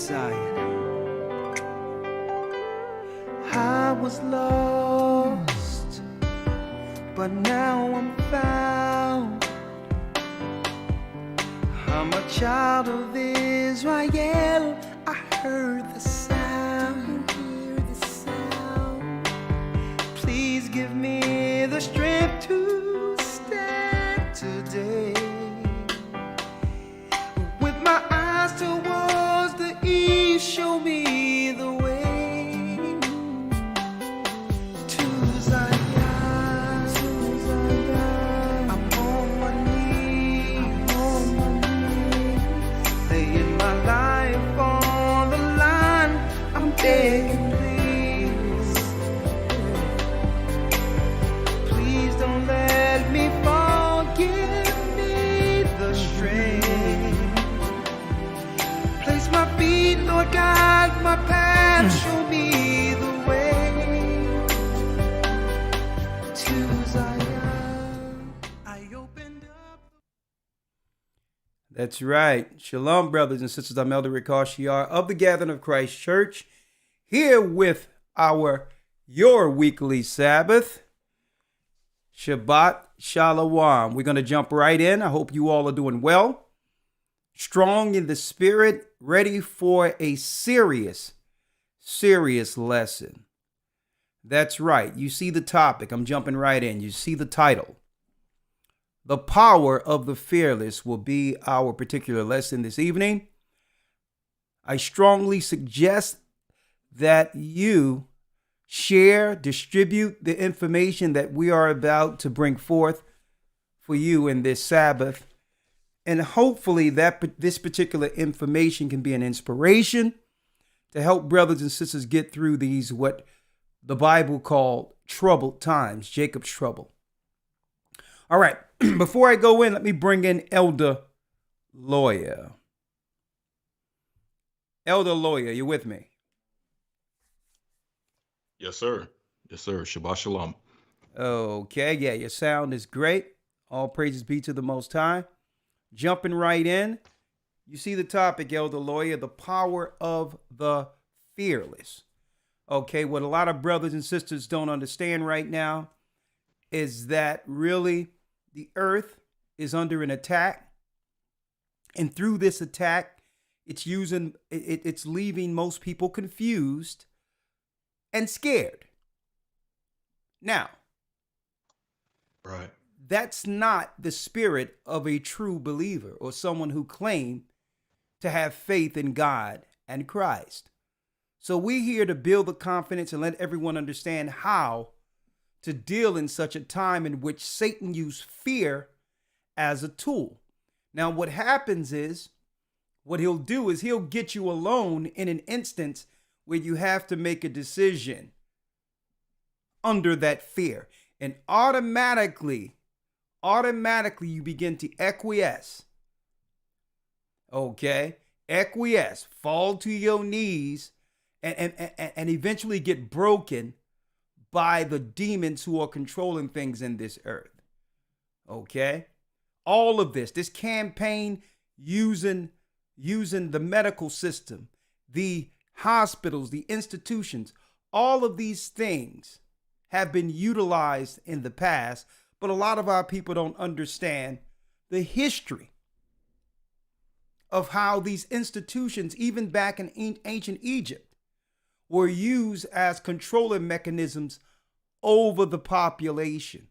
Zion. I was lost, but now I'm found. I'm a child of Israel. I heard the sound. Please give me the strength to stand today. With my eyes towards the east, show me the way to Zion. I'm on my knees, laying my life on the line. I'm begging, please don't let me fall. Give me the strength. Place my feet, Lord, guide my path. Show me the way to Zion. I opened up. That's right. Shalom, brothers and sisters. I'm Elder Rick Ashiar of the Gathering of Christ Church, here with your weekly Sabbath. Shabbat Shalom. We're going to jump right in. I hope you all are doing well, strong in the spirit, ready for a serious lesson. That's right. You see the topic. I'm jumping right in. You see the title. The power of the fearless will be our particular lesson this evening. I strongly suggest that you share, distribute the information that we are about to bring forth for you in this Sabbath. And hopefully that this particular information can be an inspiration to help brothers and sisters get through these, what the Bible called troubled times, Jacob's trouble. All right, before I go in, let me bring in Elder Lawyer. Elder Lawyer, you with me? Yes, sir. Yes, sir. Shabbat shalom. Okay, yeah, your sound is great. All praises be to the Most High. Jumping right in, you see the topic, Elder Lawyer, the power of the fearless. Okay, what a lot of brothers and sisters don't understand right now is that really the earth is under an attack. And through this attack, it's leaving most people confused and scared. Now, right. That's not the spirit of a true believer or someone who claimed to have faith in God and Christ. So we're here to build the confidence and let everyone understand how to deal in such a time in which Satan used fear as a tool. Now, what happens is, what he'll do is he'll get you alone in an instance where you have to make a decision under that fear. And automatically you begin to acquiesce. Okay? Acquiesce, fall to your knees, and eventually get broken by the demons who are controlling things in this earth. Okay? All of this campaign using the medical system, the hospitals, the institutions, all of these things have been utilized in the past, but a lot of our people don't understand the history of how these institutions, even back in ancient Egypt, were used as controlling mechanisms over the population,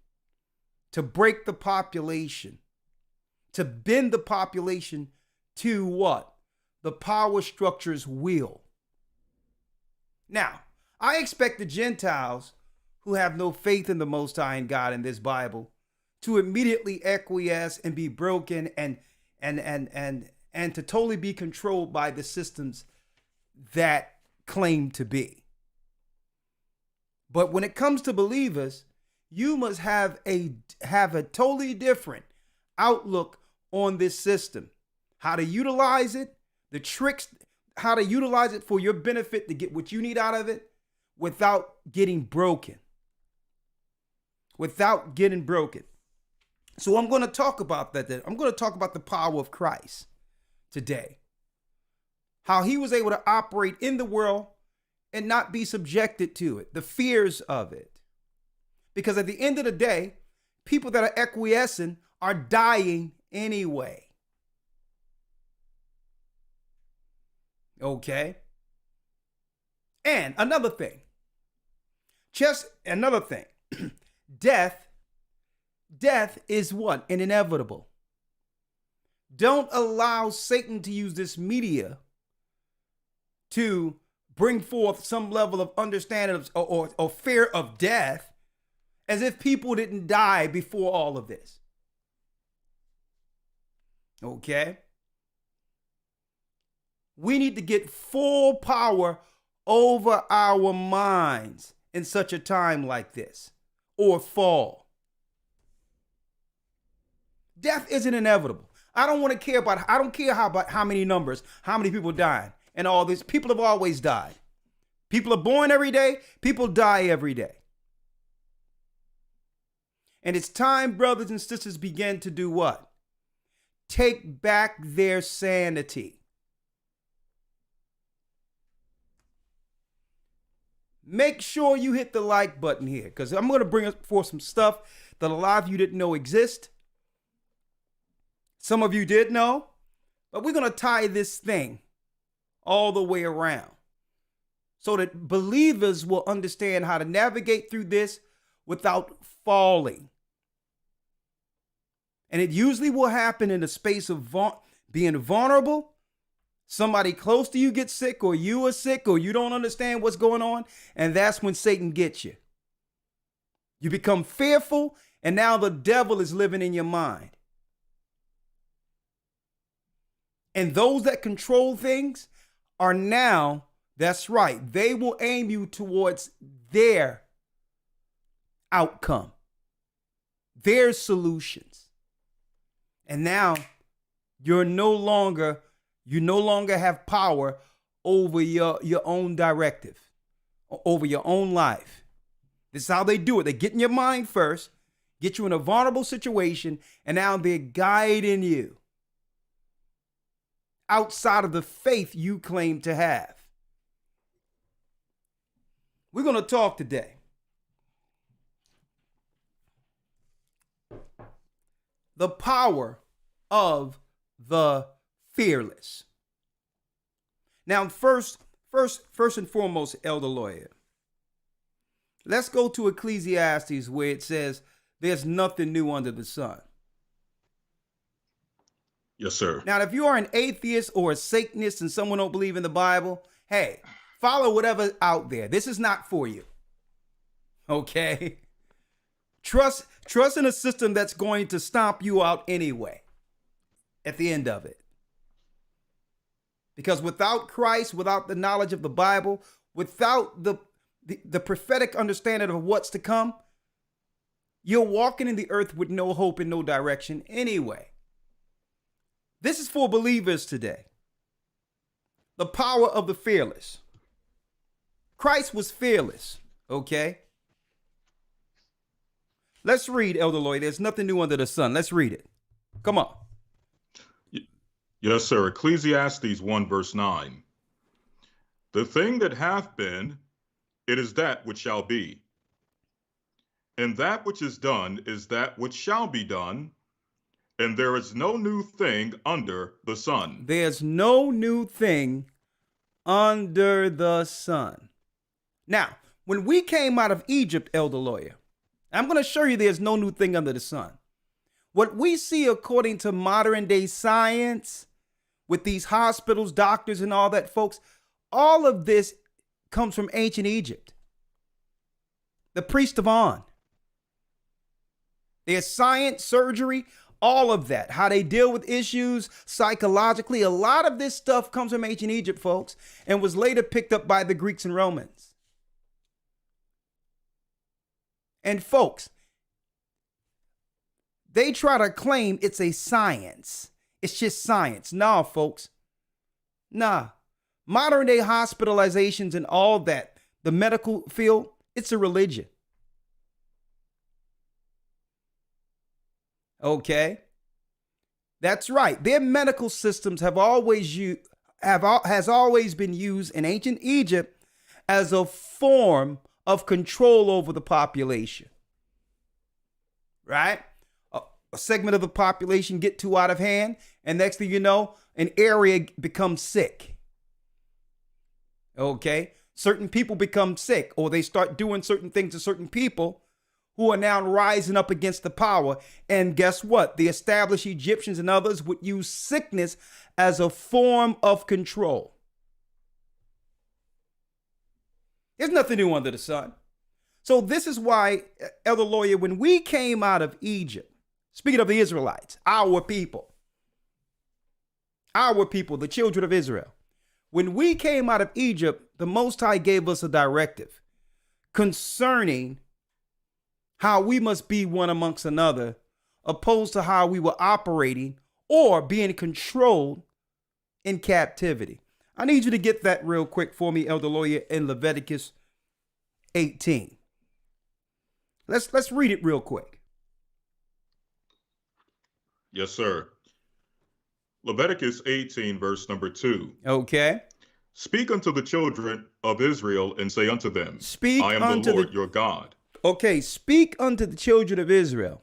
to break the population, to bend the population to what? The power structure's will. Now, I expect the Gentiles who have no faith in the Most High and God in this Bible to immediately acquiesce and be broken and to totally be controlled by the systems that claim to be. But when it comes to believers, you must have a totally different outlook on this system, how to utilize it, the tricks, how to utilize it for your benefit to get what you need out of it without getting broken. So I'm going to talk about that. I'm going to talk about the power of Christ today. how he was able to operate in the world and not be subjected to it, the fears of it. Because at the end of the day, people that are acquiescing are dying anyway. Okay? And another thing, death is what? An inevitable. Don't allow Satan to use this media to bring forth some level of understanding of, or fear of death, as if people didn't die before all of this. Okay? We need to get full power over our minds in such a time like this, or fall. Death isn't inevitable. I don't care about how many numbers, how many people dying and all this. People have always died. People are born every day. People die every day. And it's time brothers and sisters begin to do what? Take back their sanity. Make sure you hit the like button here, because I'm going to bring forth some stuff that a lot of you didn't know exist. Some of you did know, but we're going to tie this thing all the way around so that believers will understand how to navigate through this without falling. And it usually will happen in the space of being vulnerable. Somebody close to you gets sick, or you are sick, or you don't understand what's going on. And that's when Satan gets you. You become fearful, and now the devil is living in your mind. And those that control things are now, that's right, they will aim you towards their outcome, their solutions. And now you no longer have power over your own directive, over your own life. This is how they do it. They get in your mind first, get you in a vulnerable situation, and now they're guiding you outside of the faith you claim to have. We're going to talk today the power of the fearless. Now, first and foremost, Elder Lawyer, let's go to Ecclesiastes, where it says there's nothing new under the sun. Yes, sir. Now, if you are an atheist or a Satanist and someone don't believe in the Bible, hey, follow whatever's out there. This is not for you. Okay? Trust in a system that's going to stomp you out anyway at the end of it. Because without Christ, without the knowledge of the Bible, without the prophetic understanding of what's to come, you're walking in the earth with no hope and no direction anyway. This is for believers today. The power of the fearless. Christ was fearless, okay? Let's read, Elder Lloyd. There's nothing new under the sun. Let's read it. Come on. Yes, sir. Ecclesiastes 1 verse 9. The thing that hath been, it is that which shall be. And that which is done is that which shall be done. And there is no new thing under the sun. There's no new thing under the sun. Now, when we came out of Egypt, Elder Lawyer, I'm going to show you there's no new thing under the sun. What we see according to modern day science, with these hospitals, doctors, and all that, folks, all of this comes from ancient Egypt. The priest of On. There's science, surgery, all of that, how they deal with issues psychologically. A lot of this stuff comes from ancient Egypt, folks, and was later picked up by the Greeks and Romans. And folks, they try to claim it's a science. It's just science. Nah, folks. Nah. Modern day hospitalizations and all that, the medical field, it's a religion. Okay? That's right. Their medical systems have always has always been used in ancient Egypt as a form of control over the population. Right? A segment of the population get too out of hand, and next thing you know, an area becomes sick. Okay? Certain people become sick, or they start doing certain things to certain people who are now rising up against the power. And guess what? The established Egyptians and others would use sickness as a form of control. There's nothing new under the sun. So this is why, Elder Lawyer, when we came out of Egypt, speaking of the Israelites, our people, the children of Israel, when we came out of Egypt, the Most High gave us a directive concerning how we must be one amongst another, opposed to how we were operating or being controlled in captivity. I need you to get that real quick for me, Elder Lawyer, in Leviticus 18. Let's read it real quick. Yes, sir. Leviticus 18, verse number 2. Okay. Speak unto the children of Israel and say unto them, Speak I am unto the Lord your God. Okay, speak unto the children of Israel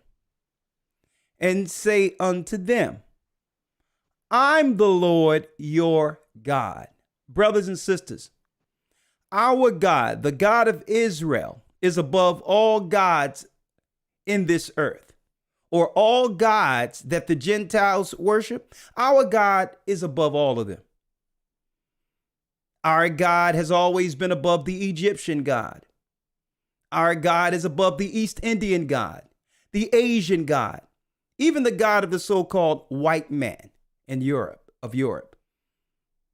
and say unto them, I'm the Lord your God. Brothers and sisters, our God, the God of Israel, is above all gods in this earth, or all gods that the Gentiles worship. Our God is above all of them. Our God has always been above the Egyptian God. Our God is above the East Indian God, the Asian God, even the God of the so-called white man in Europe.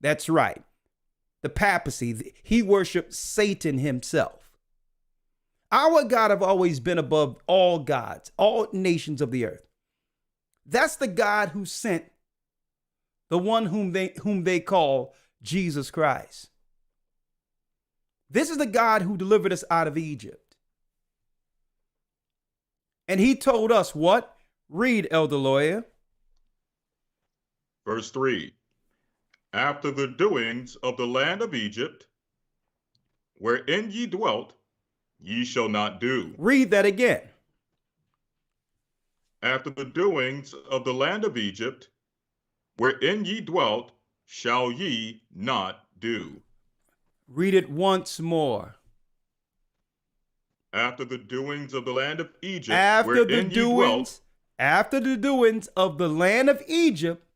That's right. The papacy, he worshiped Satan himself. Our God have always been above all gods, all nations of the earth. That's the God who sent the one whom they call Jesus Christ. This is the God who delivered us out of Egypt. And he told us what? Read, Elder Lawyer. Verse 3. After the doings of the land of Egypt, wherein ye dwelt, ye shall not do. Read that again. After the doings of the land of Egypt, wherein ye dwelt, shall ye not do. Read it once more. After the doings of the land of Egypt, After the wherein ye dwelt, doings of the land of Egypt,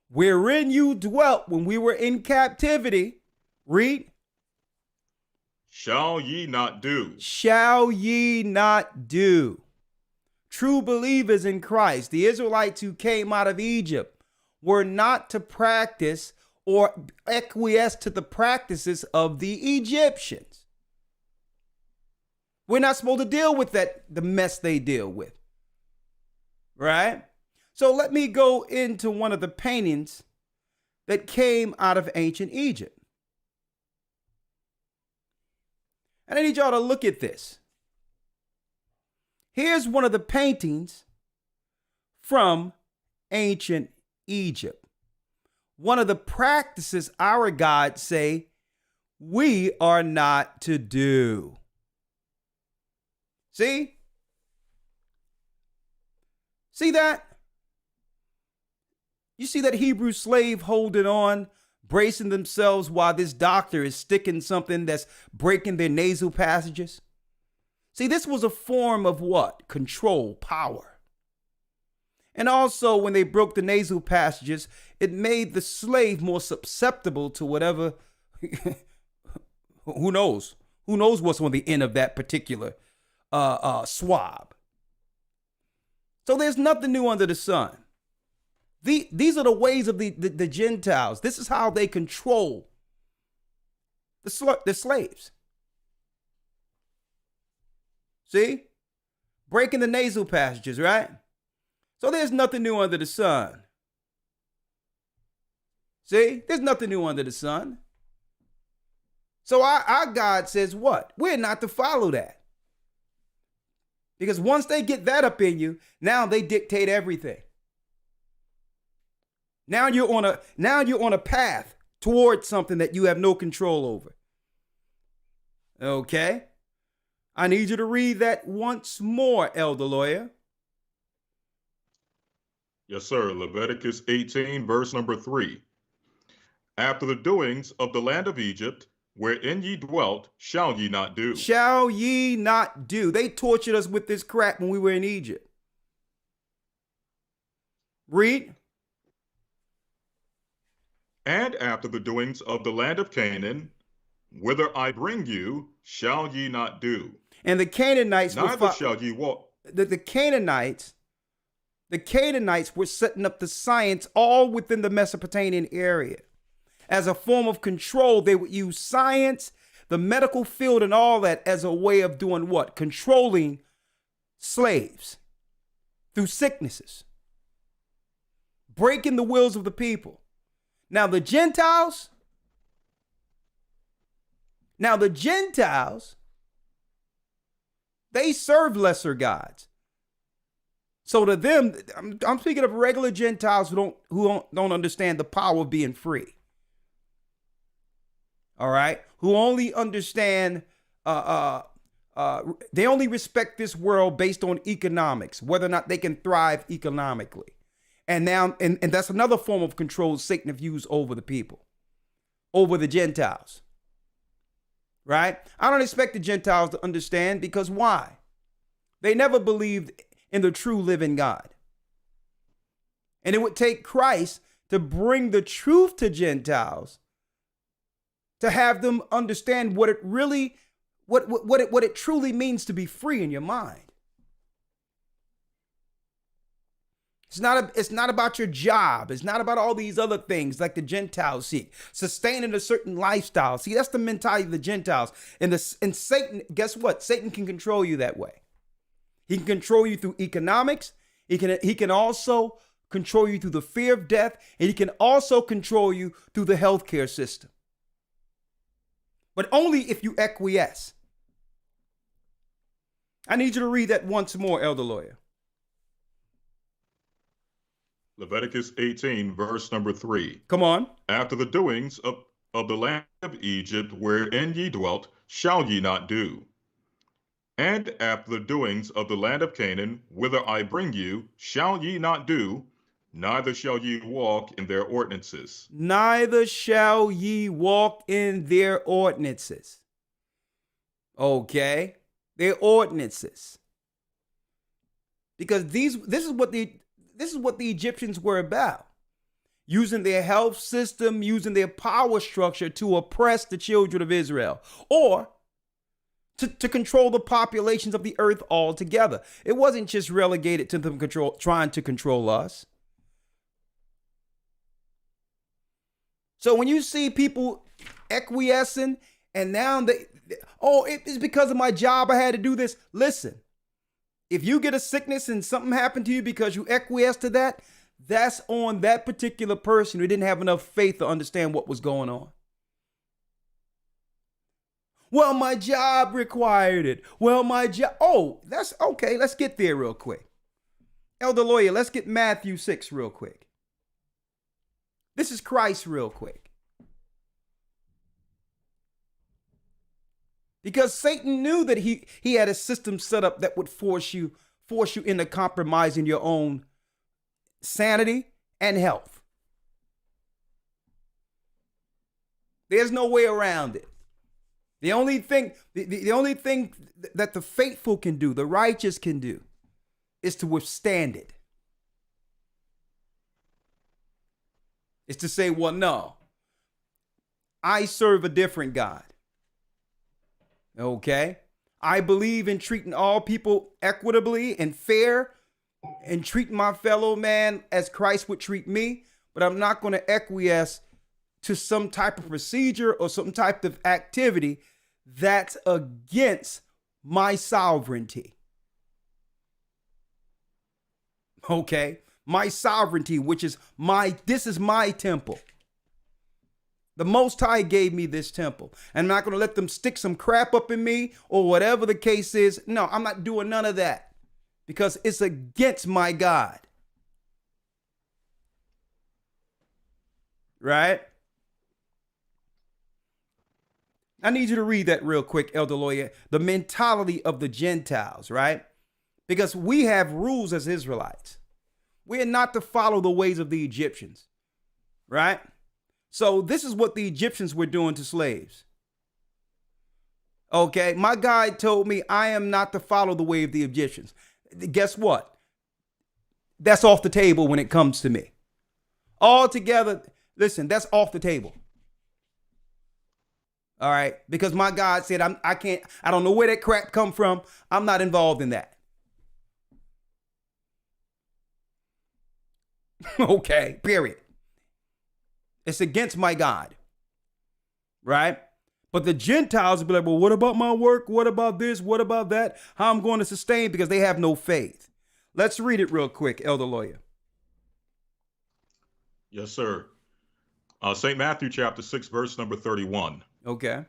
wherein you dwelt when we were in captivity. Read. shall ye not do. Shall ye not do. True believers in Christ, the Israelites who came out of Egypt, were not to practice or acquiesce to the practices of the Egyptians. We're not supposed to deal with the mess they deal with. Right? So let me go into one of the paintings that came out of ancient Egypt. And I need y'all to look at this. Here's one of the paintings from ancient Egypt. One of the practices our gods say we are not to do. See? See that? You see that Hebrew slave holding on, bracing themselves while this doctor is sticking something that's breaking their nasal passages? See, this was a form of what? Control, power. And also, when they broke the nasal passages, it made the slave more susceptible to whatever, who knows? Who knows what's on the end of that particular swab? So there's nothing new under the sun. These are the ways of the Gentiles. This is how they control the slaves. See? Breaking the nasal passages, right? So there's nothing new under the sun. See? There's nothing new under the sun. So our God says what? We're not to follow that. Because once they get that up in you, now they dictate everything. Now you're on a path towards something that you have no control over. Okay? I need you to read that once more, Elder Lawyer. Yes, sir. Leviticus 18, verse number 3. After the doings of the land of Egypt, wherein ye dwelt, shall ye not do. Shall ye not do. They tortured us with this crap when we were in Egypt. Read. And after the doings of the land of Canaan, whither I bring you, shall ye not do. And the Canaanites Neither shall ye walk. The Canaanites were setting up the science all within the Mesopotamian area. As a form of control, they would use science, the medical field, and all that as a way of doing what? Controlling slaves through sicknesses, breaking the wills of the people. Now the Gentiles, they serve lesser gods. So to them, I'm speaking of regular Gentiles who don't understand the power of being free. All right, who only understand, they only respect this world based on economics, whether or not they can thrive economically. And now, and that's another form of control Satan have used over the people, over the Gentiles. Right? I don't expect the Gentiles to understand, because why? They never believed in the true living God. And it would take Christ to bring the truth to Gentiles, to have them understand what it really, what it truly means to be free in your mind. It's not about your job. It's not about all these other things like the Gentiles seek. Sustaining a certain lifestyle. See, that's the mentality of the Gentiles. And Satan, guess what? Satan can control you that way. He can control you through economics. He can also control you through the fear of death. And he can also control you through the healthcare system. But only if you acquiesce. I need you to read that once more, Elder Lawyer. Leviticus 18, verse number 3. Come on. After the doings of the land of Egypt, wherein ye dwelt, shall ye not do. And after the doings of the land of Canaan, whither I bring you, shall ye not do, neither shall ye walk in their ordinances. Neither shall ye walk in their ordinances. Okay? Their ordinances. Because this is what the Egyptians were about. Using their health system, using their power structure to oppress the children of Israel, or to control the populations of the earth altogether. It wasn't just relegated to them trying to control us. So when you see people acquiescing and now it's because of my job I had to do this. Listen, if you get a sickness and something happened to you because you acquiesce to that, that's on that particular person who didn't have enough faith to understand what was going on. Well, my job required it. Well, my job. Oh, that's okay. Let's get there real quick. Elder Lawyer, let's get Matthew 6 real quick. This is Christ real quick. Because Satan knew that he had a system set up that would force you into compromising your own sanity and health. There's no way around it. The only thing that the faithful can do, the righteous can do, is to withstand it. It's to say, well, no, I serve a different God. Okay? I believe in treating all people equitably and fair and treating my fellow man as Christ would treat me, but I'm not going to acquiesce to some type of procedure or some type of activity that's against my sovereignty. Okay? My sovereignty, which is this is my temple. The Most High gave me this temple. And I'm not going to let them stick some crap up in me or whatever the case is. No, I'm not doing none of that because it's against my God. Right? I need you to read that real quick, Elder Lawyer. The mentality of the Gentiles, right? Because we have rules as Israelites. We are not to follow the ways of the Egyptians, right? So this is what the Egyptians were doing to slaves. Okay, my guide told me I am not to follow the way of the Egyptians. Guess what? That's off the table when it comes to me. Altogether, listen, that's off the table. All right, because my God said I don't know where that crap come from. I'm not involved in that. Okay, period. It's against my God, right? But the Gentiles will be like, well, what about my work? What about this? What about that? How I'm going to sustain? Because they have no faith. Let's read it real quick, Elder Lawyer. Yes, sir. St. Matthew chapter 6, verse number 31. Okay.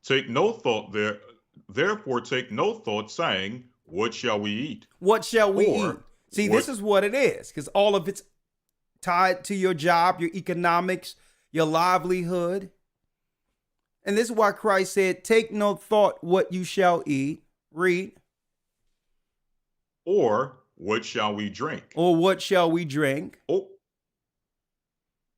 Take no thought there. Therefore, take no thought, saying, what shall we eat? What shall we eat? See, this is what it is, because all of it's tied to your job, your economics, your livelihood. And this is why Christ said, take no thought what you shall eat. Read. Or what shall we drink? Or what shall we drink?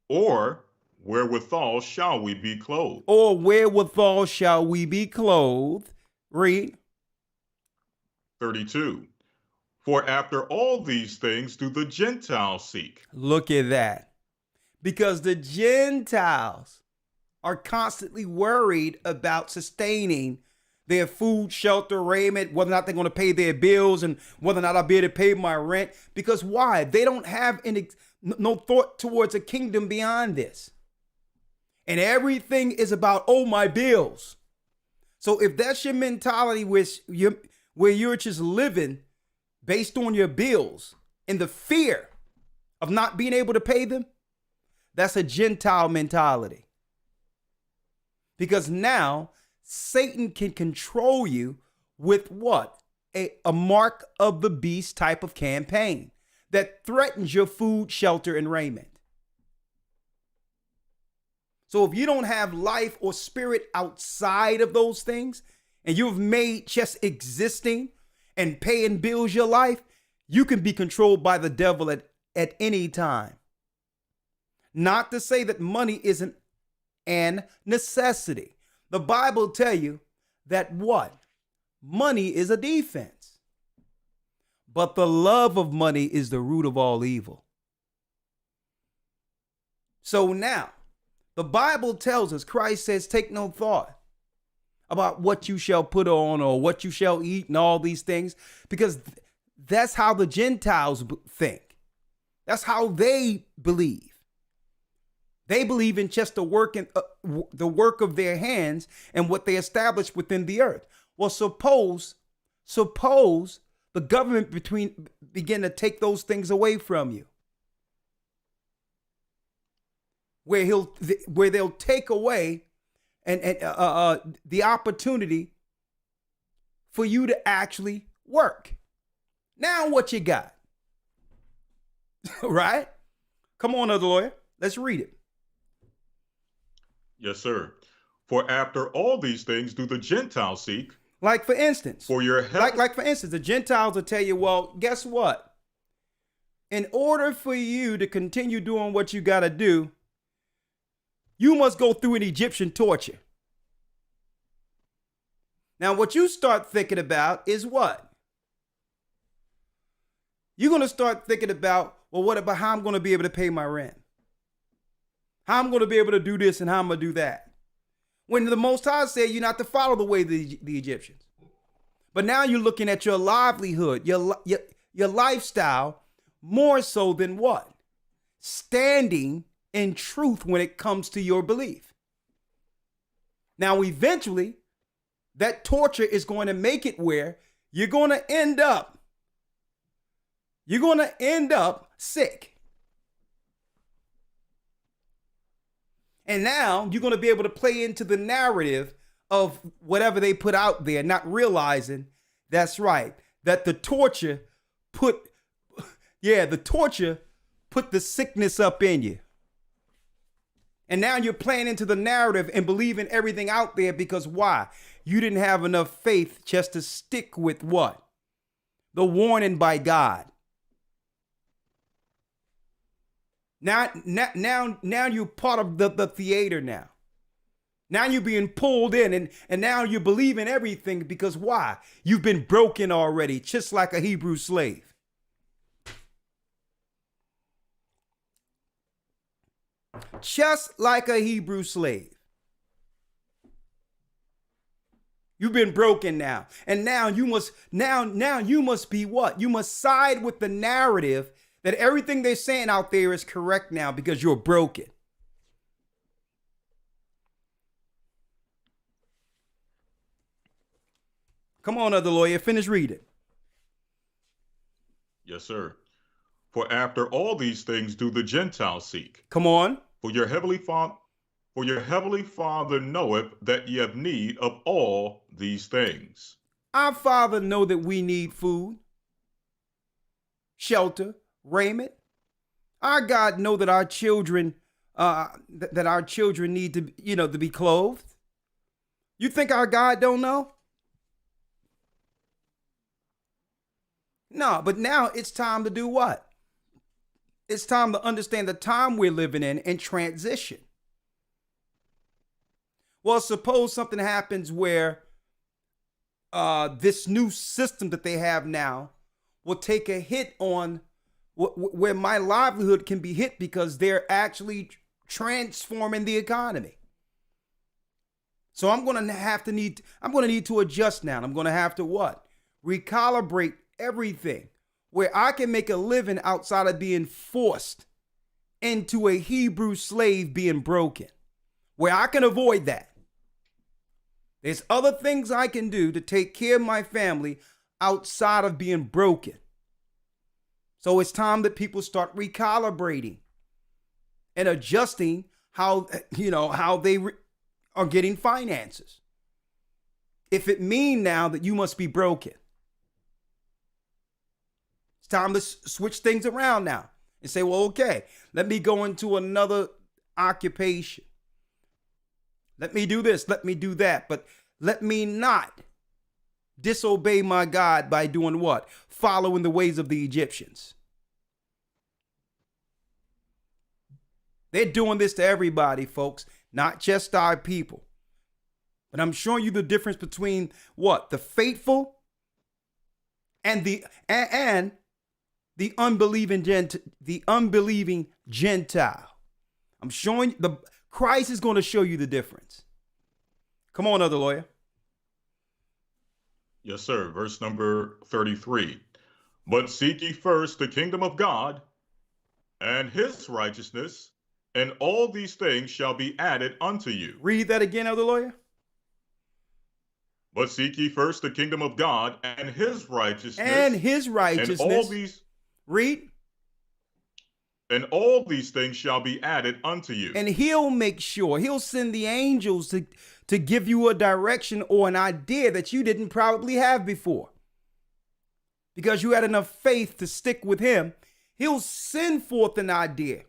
Or wherewithal shall we be clothed? Or wherewithal shall we be clothed? Read. 32. For after all these things do the Gentiles seek. Look at that. Because the Gentiles are constantly worried about sustaining their food, shelter, raiment, whether or not they're going to pay their bills and whether or not I'll be able to pay my rent. Because why? They don't have no thought towards a kingdom beyond this. And everything is about, oh, my bills. So if that's your mentality where you're just living based on your bills and the fear of not being able to pay them, that's a Gentile mentality. Because now Satan can control you with what? A mark of the beast type of campaign that threatens your food, shelter, and raiment. So if you don't have life or spirit outside of those things, and you've made just existing and paying bills your life, you can be controlled by the devil at any time. Not to say that money isn't an necessity. The Bible tell you that what? Money is a defense. But the love of money is the root of all evil. So now, the Bible tells us, Christ says, take no thought about what you shall put on or what you shall eat and all these things, because that's how the Gentiles think. That's how they believe. They believe in just the work of their hands and what they established within the earth. Well, suppose the government begin to take those things away from you, where they'll take away the opportunity for you to actually work. Now what you got? Right? Come on, other lawyer. Let's read it. Yes, sir. For after all these things do the Gentiles seek. Like for instance, for your help. Like for instance, the Gentiles will tell you, well, guess what? In order for you to continue doing what you got to do, you must go through an Egyptian torture. Now, what you start thinking about is what? You're going to start thinking about, well, what about how I'm going to be able to pay my rent? How I'm going to be able to do this and how I'm going to do that. When the Most High said you're not to follow the way of the Egyptians. But now you're looking at your livelihood, your lifestyle, more so than what? Standing in truth when it comes to your belief. Now, eventually, that torture is going to make it where you're going to end up sick. And now you're going to be able to play into the narrative of whatever they put out there, not realizing that's right, that the torture put the sickness up in you. And now you're playing into the narrative and believing everything out there because why? You didn't have enough faith just to stick with what? The warning by God. Now you're part of the theater now. Now you're being pulled in and now you believe in everything because why? You've been broken already, just like a Hebrew slave. Just like a Hebrew slave. You've been broken now. And now you must be what? You must side with the narrative that everything they're saying out there is correct now because you're broken. Come on, other lawyer, finish reading. Yes, sir. For after all these things do the Gentiles seek. Come on. For your heavenly Father knoweth that ye have need of all these things. Our Father know that we need food, shelter, raiment. Our God know that our children need to, to be clothed. You think our God don't know? No, but now it's time to do what? It's time to understand the time we're living in and transition. Well, suppose something happens where this new system that they have now will take a hit on where my livelihood can be hit because they're actually transforming the economy. So I'm going to need to adjust now. I'm going to have to what? Recalibrate everything where I can make a living outside of being forced into a Hebrew slave being broken, where I can avoid that. There's other things I can do to take care of my family outside of being broken. So it's time that people start recalibrating and adjusting how they are getting finances. If it means now that you must be broken, it's time to switch things around now and say, well, okay, let me go into another occupation. Let me do this, let me do that, but let me not disobey my God by doing what? Following the ways of the Egyptians. They're doing this to everybody, folks, not just our people. But I'm showing you the difference between what? The faithful and the unbelieving Gentile. I'm showing Christ is going to show you the difference. Come on, other lawyer. Yes, sir. Verse number 33. But seek ye first the kingdom of God and his righteousness, and all these things shall be added unto you. Read that again, other lawyer. But seek ye first the kingdom of God and his righteousness. And his righteousness. And all these. Read. And all these things shall be added unto you. And he'll make sure, he'll send the angels to give you a direction or an idea that you didn't probably have before. Because you had enough faith to stick with him, he'll send forth an idea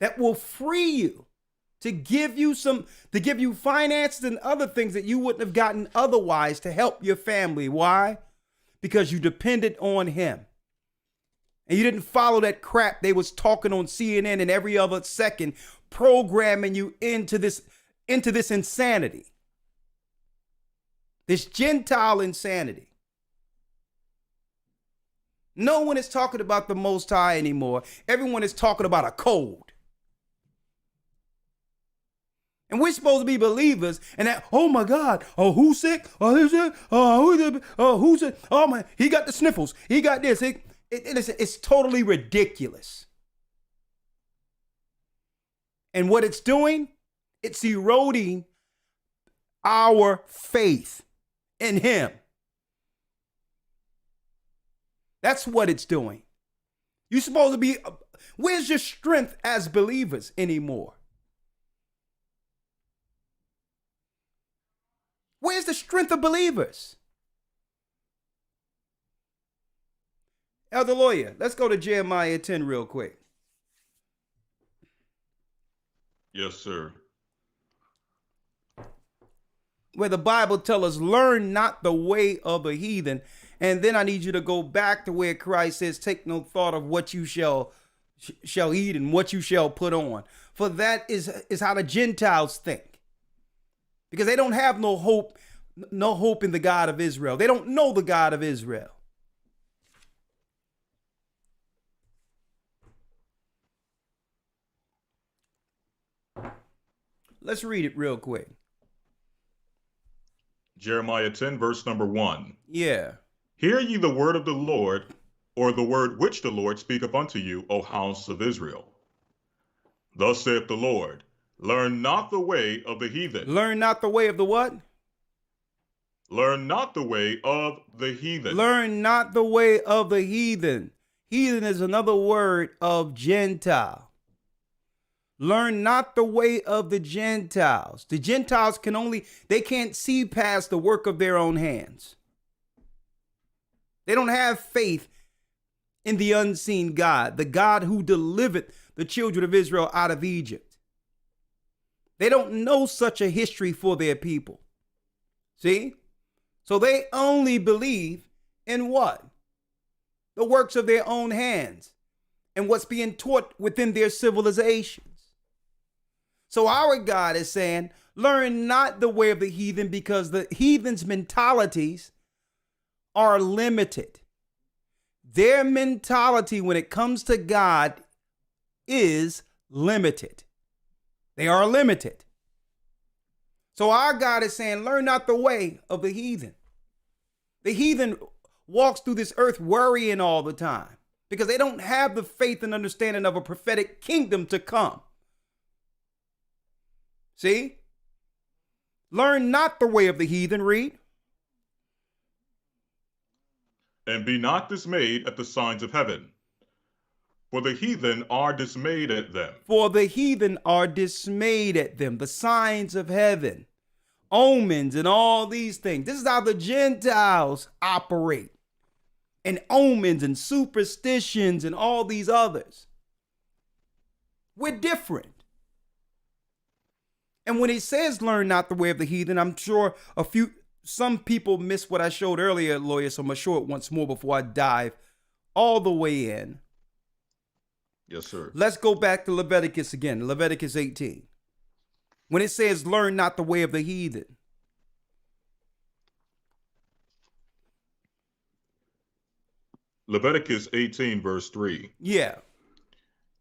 that will free you to give you finances and other things that you wouldn't have gotten otherwise to help your family. Why? Because you depended on him. And you didn't follow that crap they was talking on CNN and every other second, programming you into this insanity. This Gentile insanity. No one is talking about the Most High anymore. Everyone is talking about a code. And we're supposed to be believers, and that, oh my God, oh, who's sick? Oh, who's sick? Who's sick? Oh my, he got the sniffles. He got this. It's totally ridiculous. And what it's doing, it's eroding our faith in him. That's what it's doing. You're supposed to be, where's your strength as believers anymore? Where's the strength of believers? Elder lawyer, let's go to Jeremiah 10 real quick. Yes, sir. Where the Bible tells us, learn not the way of the heathen. And then I need you to go back to where Christ says, take no thought of what you shall eat and what you shall put on. For that is how the Gentiles think. Because they don't have no hope in the God of Israel. They don't know the God of Israel. Let's read it real quick. Jeremiah 10, verse number 1. Yeah. Hear ye the word of the Lord, or the word which the Lord speaketh unto you, O house of Israel. Thus saith the Lord, learn not the way of the heathen. Learn not the way of the what? Learn not the way of the heathen. Learn not the way of the heathen. Heathen is another word of Gentile. Learn not the way of the Gentiles. The Gentiles they can't see past the work of their own hands. They don't have faith in the unseen God, the God who delivered the children of Israel out of Egypt. They don't know such a history for their people. See? So they only believe in what? The works of their own hands and what's being taught within their civilizations. So our God is saying, learn not the way of the heathen, because the heathen's mentalities are limited. Their mentality when it comes to God is limited. They are limited. So our God is saying, learn not the way of the heathen. The heathen walks through this earth worrying all the time because they don't have the faith and understanding of a prophetic kingdom to come. See? Learn not the way of the heathen, read. And be not dismayed at the signs of heaven, for the heathen are dismayed at them. For the heathen are dismayed at them, the signs of heaven, omens and all these things. This is how the Gentiles operate. And omens and superstitions and all these others. We're different. And when he says learn not the way of the heathen, I'm sure some people missed what I showed earlier, lawyer, so I'm going to show it once more before I dive all the way in. Yes, sir. Let's go back to Leviticus again, Leviticus 18. When it says learn not the way of the heathen. Leviticus 18, verse 3. Yeah.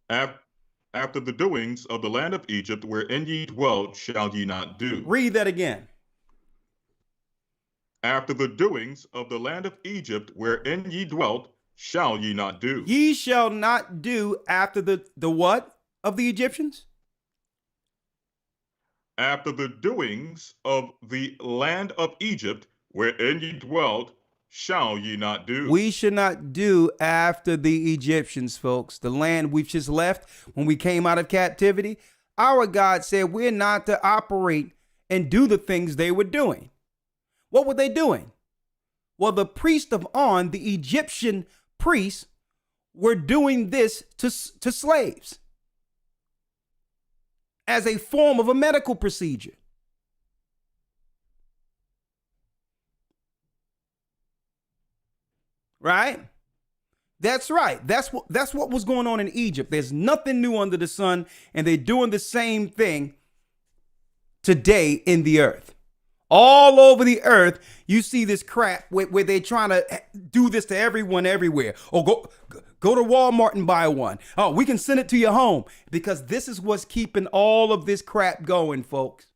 After the doings of the land of Egypt, wherein ye dwelt, shall ye not do. Read that again. After the doings of the land of Egypt, wherein ye dwelt, shall ye not do. Ye shall not do after the what of the Egyptians? After the doings of the land of Egypt, wherein ye dwelt, shall ye not do. We should not do after the Egyptians, folks. The land we've just left when we came out of captivity. Our God said we're not to operate and do the things they were doing. What were they doing? Well, the priest of On, the Egyptian priests, were doing this to slaves as a form of a medical procedure. Right? That's right. That's what was going on in Egypt. There's nothing new under the sun, and they're doing the same thing today in the earth. All over the earth, you see this crap where they're trying to do this to everyone everywhere. Or go to Walmart and buy one. Oh, we can send it to your home, because this is what's keeping all of this crap going, folks.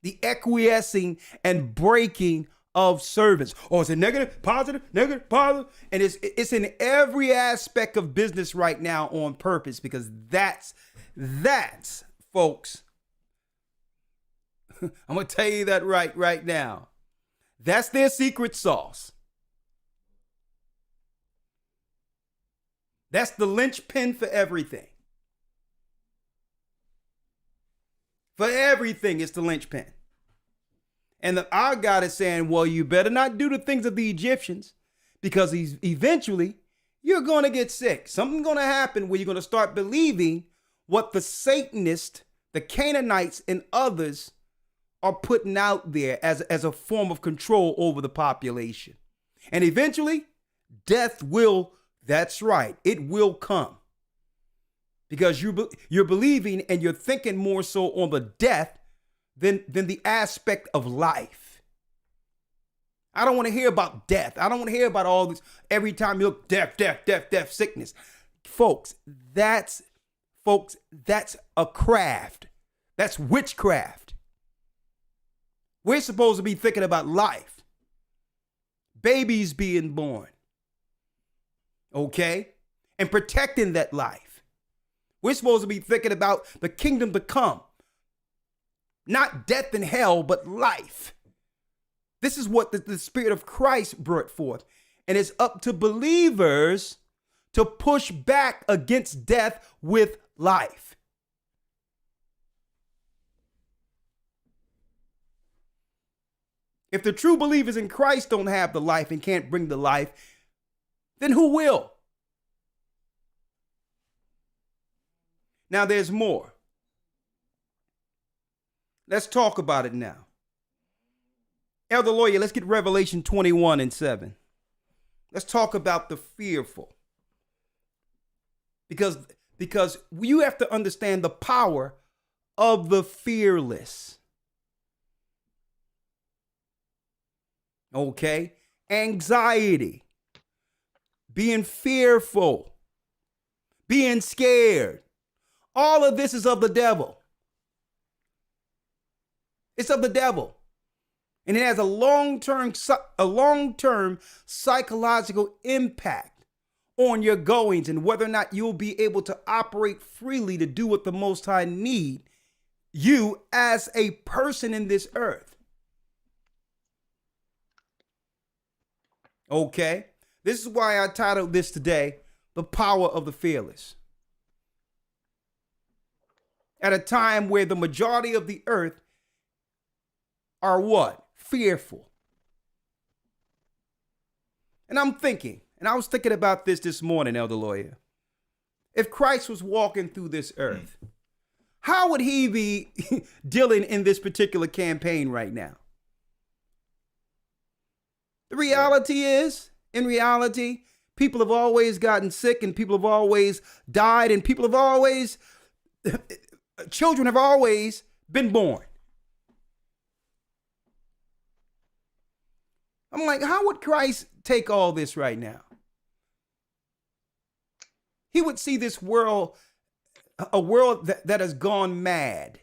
The acquiescing and breaking of servants. Oh, it's a negative, positive, and it's in every aspect of business right now on purpose, because that's folks. I'm going to tell you that right now. That's their secret sauce. That's the linchpin for everything. For everything, it's the linchpin. And our God is saying, well, you better not do the things of the Egyptians, because eventually you're going to get sick. Something's going to happen where you're going to start believing what the Satanists, the Canaanites, and others are putting out there as a form of control over the population. And eventually, death will, that's right, it will come. Because you're believing and you're thinking more so on the death than the aspect of life. I don't want to hear about death. I don't want to hear about all this. Every time you look, death, sickness. Folks, that's a craft. That's witchcraft. We're supposed to be thinking about life. Babies being born. Okay? And protecting that life. We're supposed to be thinking about the kingdom to come. Not death and hell, but life. This is what the Spirit of Christ brought forth. And it's up to believers to push back against death with life. If the true believers in Christ don't have the life and can't bring the life, then who will? Now there's more. Let's talk about it now. Elder Lawyer, let's get Revelation 21:7. Let's talk about the fearful. Because you have to understand the power of the fearless. Okay? Anxiety. Being fearful. Being scared. All of this is of the devil. It's of the devil. And it has a long-term psychological impact on your goings and whether or not you'll be able to operate freely to do what the Most High need you as a person in this earth. Okay? This is why I titled this today, The Power of the Fearless. At a time where the majority of the earth are what? Fearful. And I'm thinking, and I was thinking about this morning, Elder Lawyer. If Christ was walking through this earth, how would he be dealing in this particular campaign right now? The reality is, in reality, people have always gotten sick and people have always died and people have always, children have always been born. I'm like, how would Christ take all this right now? He would see this world, a world that has gone mad.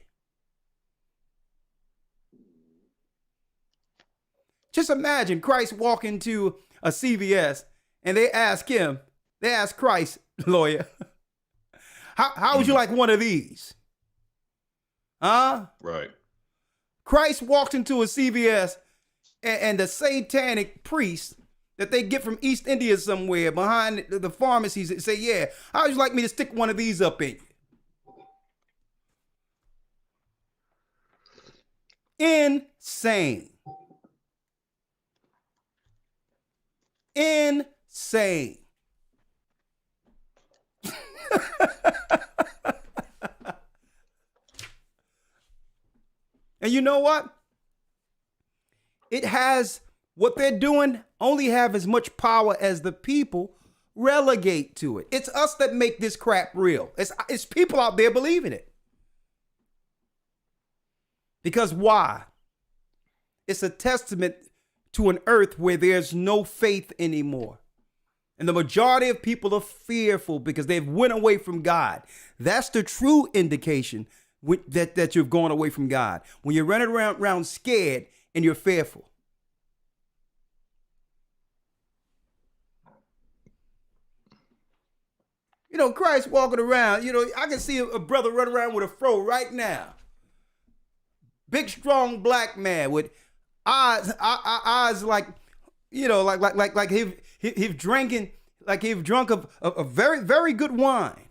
Just imagine Christ walking to a CVS and they ask Christ, Lawyer, how would you like one of these? Huh? Right. Christ walked into a CVS and the satanic priest that they get from East India somewhere behind the pharmacies say, yeah, how would you like me to stick one of these up in you? Insane. Insane. And you know what? It has, what they're doing only have as much power as the people relegate to it. It's us that make this crap real. It's people out there believing it. Because why? It's a testament to an earth where there's no faith anymore. And the majority of people are fearful because they've went away from God. That's the true indication that you've gone away from God. When you're running around scared and you're fearful. You know, Christ walking around, you know, I can see a brother run around with a fro right now. Big, strong black man with eyes like, you know, like he's drinking, like he's drunk of a very, very good wine,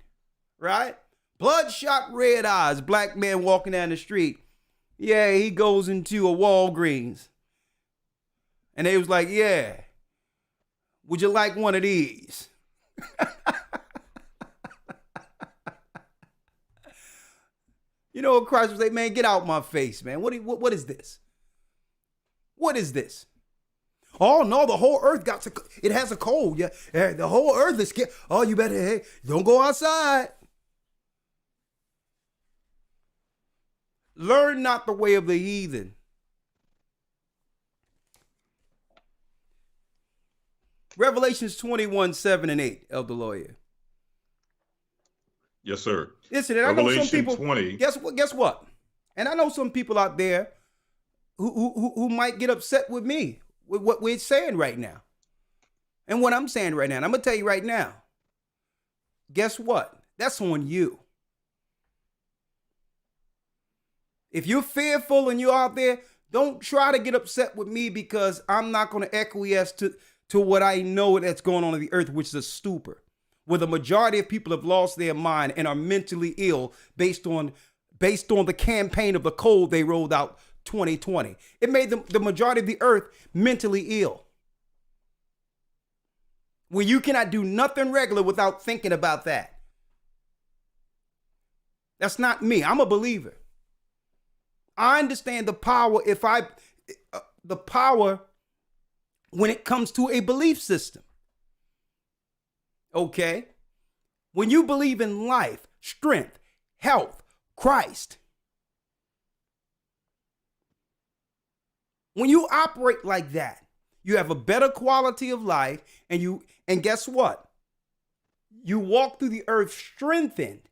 right? Bloodshot red eyes, black man walking down the street. Yeah, he goes into a Walgreens. And they was like, yeah, would you like one of these? You know, Christ would say, man, get out my face, man. What is this? What is this? Oh no, the whole earth it has a cold. Yeah, the whole earth is scared. Oh, you better, hey, don't go outside. Learn not the way of the heathen. Revelations 21, 7 and 8, Elder Lawyer. Yes, sir. Listen, and I know some people. 20. Guess what? And I know some people out there who might get upset with me with what we're saying right now, and what I'm saying right now. And I'm gonna tell you right now. Guess what? That's on you. If you're fearful and you're out there, don't try to get upset with me because I'm not going to acquiesce to what I know that's going on in the earth, which is a stupor, where the majority of people have lost their mind and are mentally ill based on the campaign of the code they rolled out 2020. It made the majority of the earth mentally ill. Where you cannot do nothing regular without thinking about that. That's not me. I'm a believer. I understand the power the power when it comes to a belief system. Okay? When you believe in life, strength, health, Christ. When you operate like that, you have a better quality of life, and guess what? You walk through the earth strengthened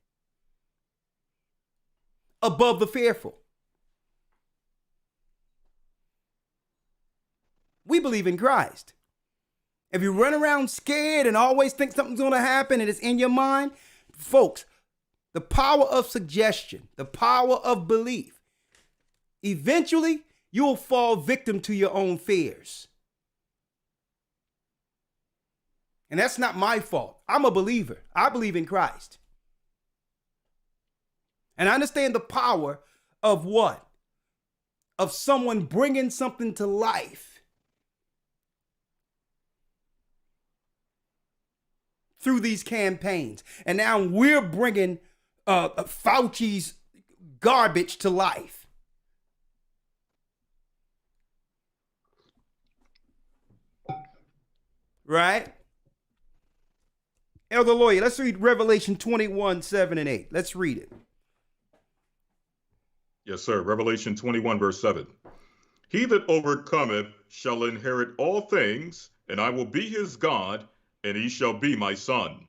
above the fearful. We believe in Christ. If you run around scared and always think something's going to happen and it's in your mind, folks, the power of suggestion, the power of belief, eventually you'll fall victim to your own fears. And that's not my fault. I'm a believer. I believe in Christ. And I understand the power of what? Of someone bringing something to life through these campaigns. And now we're bringing Fauci's garbage to life. Right? Elder Lawyer, let's read Revelation 21, 7 and 8. Let's read it. Yes, sir. Revelation 21, verse 7. He that overcometh shall inherit all things, and I will be his God, and he shall be my son.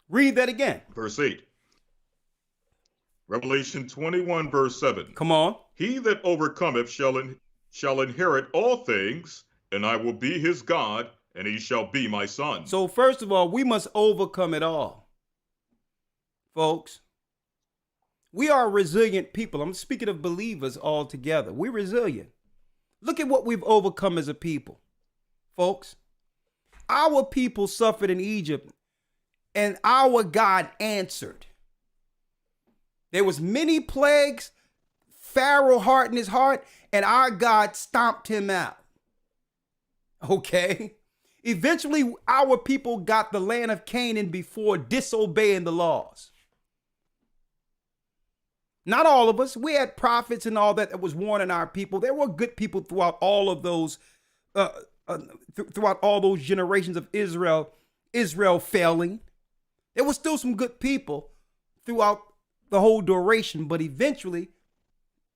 Read that again. Verse 8. Revelation 21, verse 7. Come on. He that overcometh shall inherit all things, and I will be his God, and he shall be my son. So first of all, we must overcome it all. Folks, we are resilient people. I'm speaking of believers altogether. We're resilient. Look at what we've overcome as a people. Folks, our people suffered in Egypt, and our God answered. There was many plagues. Pharaoh hardened his heart, and our God stomped him out. Okay? Eventually, our people got the land of Canaan before disobeying the laws. Not all of us. We had prophets and all that was warning our people. There were good people throughout all of those, throughout all those generations of Israel failing. There were still some good people throughout the whole duration, but eventually,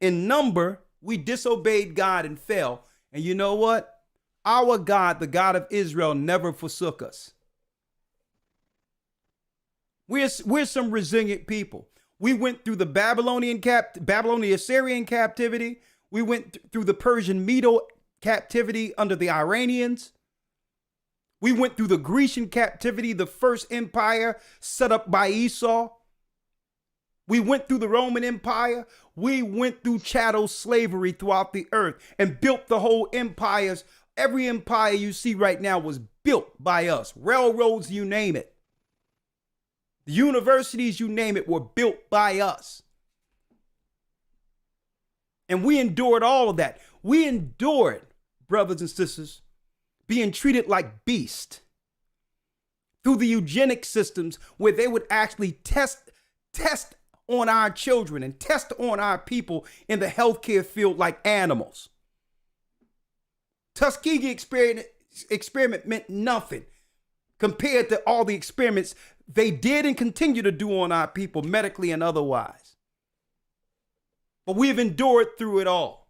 in number, we disobeyed God and fell. And you know what? Our God, the God of Israel, never forsook us. We're some resilient people. We went through the Babylonian Assyrian captivity. We went through the Persian Medo captivity under the Iranians. We went through the Grecian captivity, the first empire set up by Esau. We went through the Roman Empire. We went through chattel slavery throughout the earth and built the whole empires. Every empire you see right now was built by us. Railroads, you name it. The universities, you name it, were built by us. And we endured all of that. We endured, brothers and sisters, being treated like beasts, through the eugenic systems where they would actually test on our children and test on our people in the healthcare field like animals. Tuskegee experiment meant nothing compared to all the experiments they did and continue to do on our people, medically and otherwise. But we've endured through it all.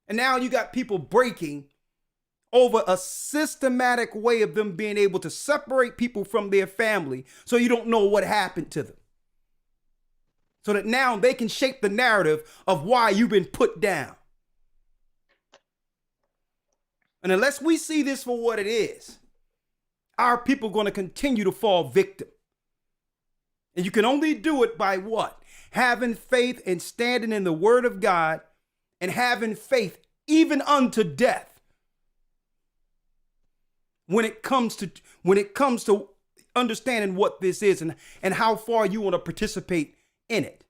And now you got people breaking over a systematic way of them being able to separate people from their family so you don't know what happened to them. So that now they can shape the narrative of why you've been put down. And unless we see this for what it is, our people are going to continue to fall victim. And you can only do it by what? Having faith and standing in the word of God and having faith even unto death. When it comes to understanding what this is and how far you want to participate in it.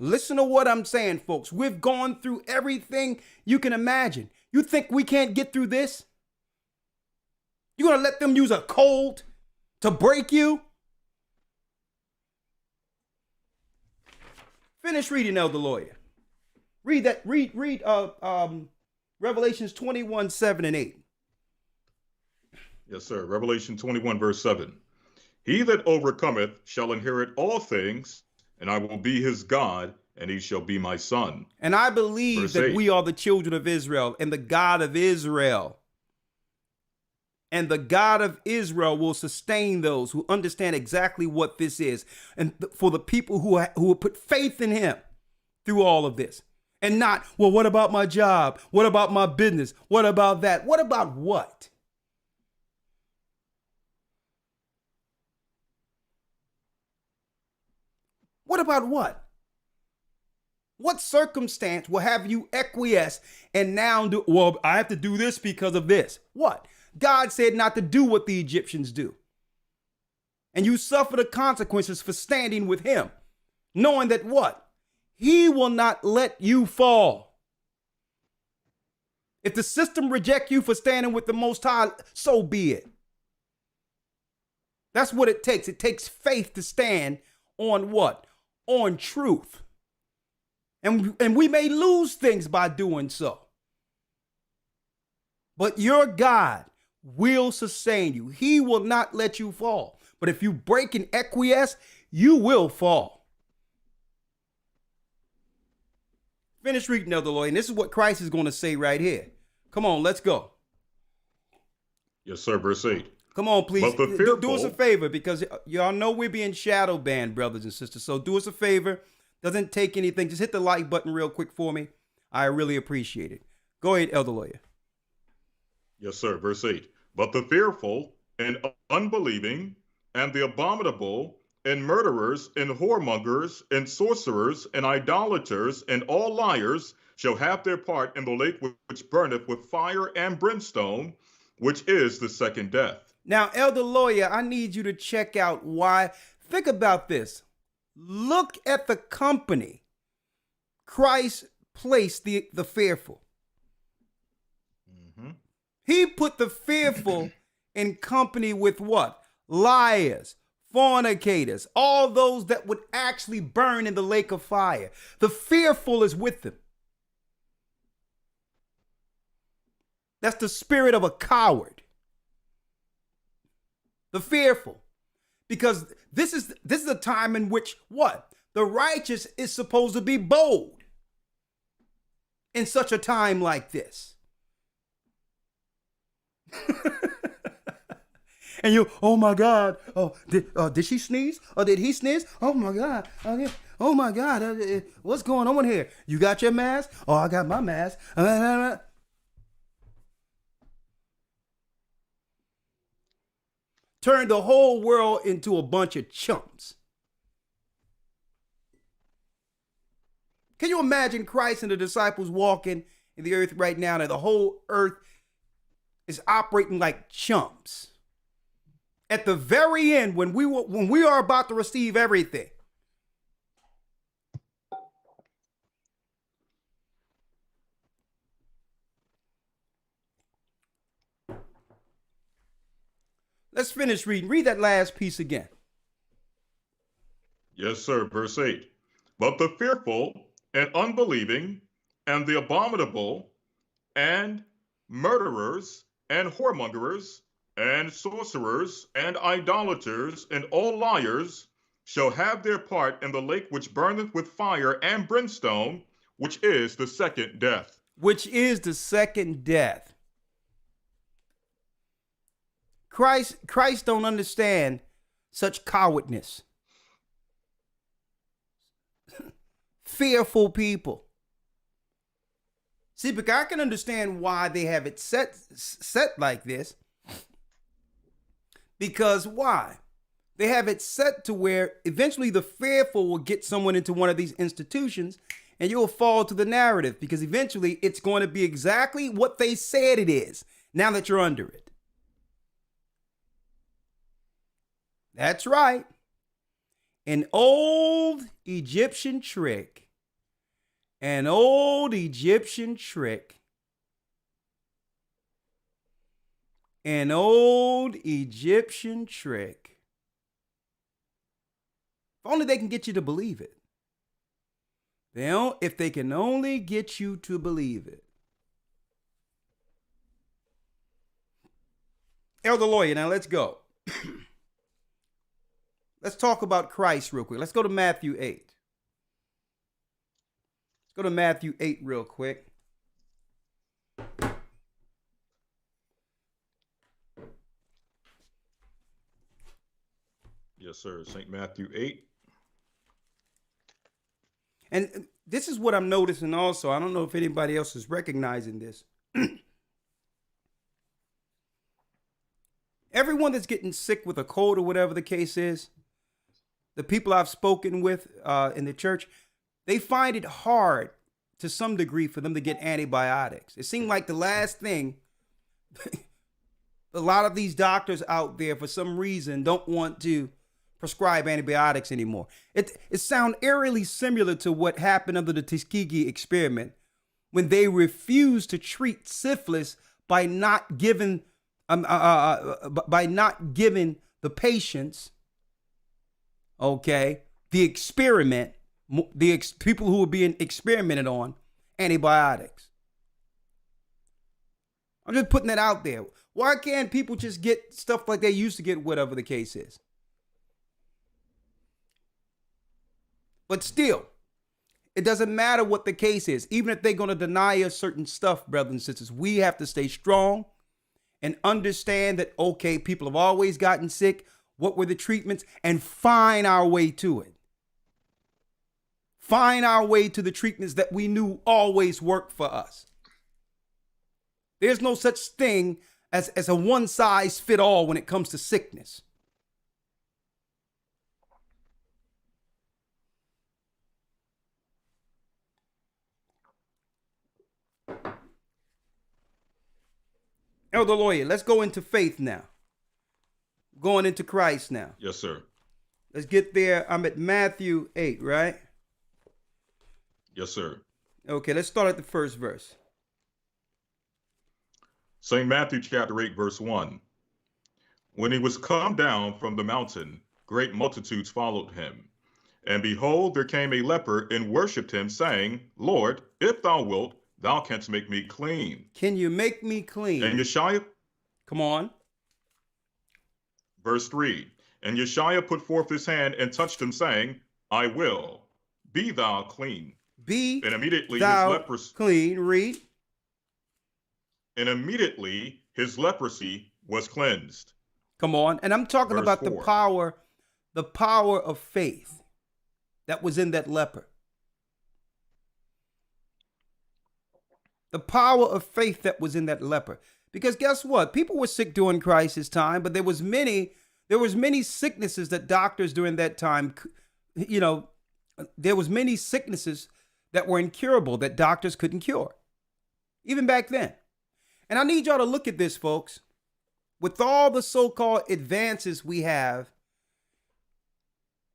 Listen to what I'm saying, folks. We've gone through everything you can imagine. You think we can't get through this? You're going to let them use a cold to break you? Finish reading, Elder Lawyer. Read that. Read Revelations 21, 7 and 8. Yes, sir. Revelation 21, verse 7. He that overcometh shall inherit all things, and I will be his God, and he shall be my son. And I believe Verse that 8. we are the children of Israel and the God of Israel. And the God of Israel will sustain those who understand exactly what this is. And for the people who will put faith in him through all of this. And not, well, what about my job? What about my business? What about that? What about what? What about what? What circumstance will have you acquiesce and now do, well, I have to do this because of this? What? God said not to do what the Egyptians do. And you suffer the consequences for standing with him, knowing that what? He will not let you fall. If the system reject you for standing with the Most High, so be it. That's what it takes. It takes faith to stand on what? On truth. And we may lose things by doing so. But your God will sustain you. He will not let you fall. But if you break and acquiesce, you will fall. Finish reading, Elder Lloyd. And this is what Christ is going to say right here. Come on, let's go. Yes, sir. Verse 8. Come on, please. But the fearful, do us a favor, because y'all know we're being shadow banned, brothers and sisters. So do us a favor. Doesn't take anything. Just hit the like button real quick for me. I really appreciate it. Go ahead, Elder Lawyer. Yes, sir. Verse 8. But the fearful and unbelieving and the abominable and murderers and whoremongers and sorcerers and idolaters and all liars shall have their part in the lake which burneth with fire and brimstone, which is the second death. Now, Elder Lawyer, I need you to check out why. Think about this. Look at the company Christ placed the fearful. Mm-hmm. He put the fearful in company with what? Liars, fornicators, all those that would actually burn in the lake of fire. The fearful is with them. That's the spirit of a coward. The fearful. Because this is a time in which what? The righteous is supposed to be bold in such a time like this. And you, oh my God, oh, did she sneeze? Or did he sneeze? Oh my God, oh my God, what's going on here? You got your mask? Oh, I got my mask. Turn the whole world into a bunch of chumps. Can you imagine Christ and the disciples walking in the earth right now, and the whole earth is operating like chumps? At the very end, when we are about to receive everything, Let's finish reading. Read that last piece again. Yes, sir. Verse 8. But the fearful and unbelieving and the abominable and murderers and whoremongers and sorcerers and idolaters and all liars shall have their part in the lake which burneth with fire and brimstone, which is the second death. Which is the second death. Christ don't understand such cowardness. Fearful people. See, because I can understand why they have it set like this. Because why? They have it set to where eventually the fearful will get someone into one of these institutions and you'll fall to the narrative because eventually it's going to be exactly what they said it is now that you're under it. That's right. An old Egyptian trick. An old Egyptian trick. An old Egyptian trick. If only they can get you to believe it. If they can only get you to believe it. Elder Lawyer, now let's go. Let's talk about Christ real quick. Let's go to Matthew 8. Let's go to Matthew 8 real quick. Yes, sir. St. Matthew 8. And this is what I'm noticing also. I don't know if anybody else is recognizing this. Everyone that's getting sick with a cold or whatever the case is, the people I've spoken with in the church, they find it hard to some degree for them to get antibiotics. It seemed like the last thing, a lot of these doctors out there for some reason don't want to prescribe antibiotics anymore. It sounds eerily similar to what happened under the Tuskegee experiment when they refused to treat syphilis by not giving the patients, okay, the experiment, people who were being experimented on, antibiotics. I'm just putting that out there. Why can't people just get stuff like they used to get, whatever the case is? But still, it doesn't matter what the case is. Even if they're going to deny us certain stuff, brothers and sisters, we have to stay strong and understand that, okay, people have always gotten sick. What were the treatments? And find our way to it. Find our way to the treatments that we knew always worked for us. There's no such thing as a one size fit all when it comes to sickness. Elder Lawyer, let's go into faith now. Going into Christ now. Yes, sir. Let's get there. I'm at Matthew 8, right? Yes, sir. Okay, let's start at the first verse. St. Matthew chapter 8, verse 1. When he was come down from the mountain, great multitudes followed him. And behold, there came a leper and worshipped him, saying, Lord, if thou wilt, thou canst make me clean. Can you make me clean? And Yeshua, come on. Verse 3. And Yeshua put forth his hand and touched him, saying, I will, be thou clean. Be and immediately thou his leprosy, clean. Read. And immediately his leprosy was cleansed. Come on. And I'm talking Verse about 4. the power of faith that was in that leper. The power of faith that was in that leper. Because guess what? People were sick during Christ's time, but there was many sicknesses that doctors during that time, there was many sicknesses that were incurable that doctors couldn't cure, even back then. And I need y'all to look at this, folks. With all the so-called advances we have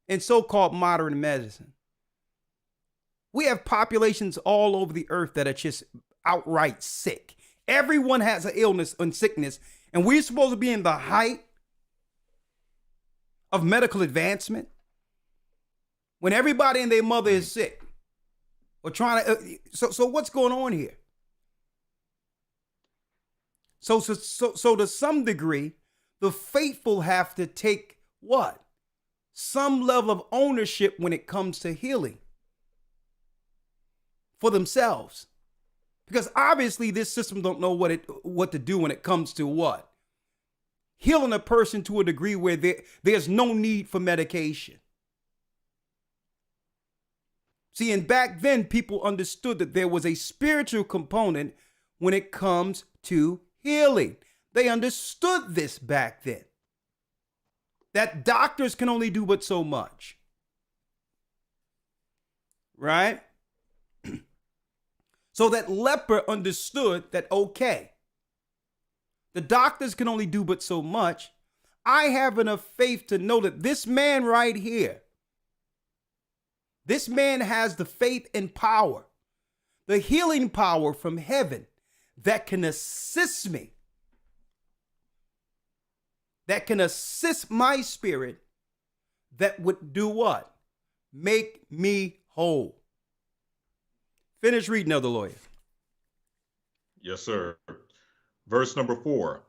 in so-called modern medicine, we have populations all over the earth that are just outright sick. Everyone has an illness and sickness, and we're supposed to be in the height of medical advancement? When everybody and their mother is sick or trying to, so what's going on here? So to some degree, the faithful have to take what? Some level of ownership when it comes to healing for themselves. Because obviously this system don't know what to do when it comes to what? Healing a person to a degree where there's no need for medication. See, and back then people understood that there was a spiritual component when it comes to healing. They understood this back then. That doctors can only do but so much. Right? So that leper understood that, okay, the doctors can only do but so much. I have enough faith to know that this man right here, this man has the faith and power, the healing power from heaven that can assist me, that can assist my spirit, that would do what? Make me whole. Finish reading, Elder Lawyer. Yes, sir. Verse number 4.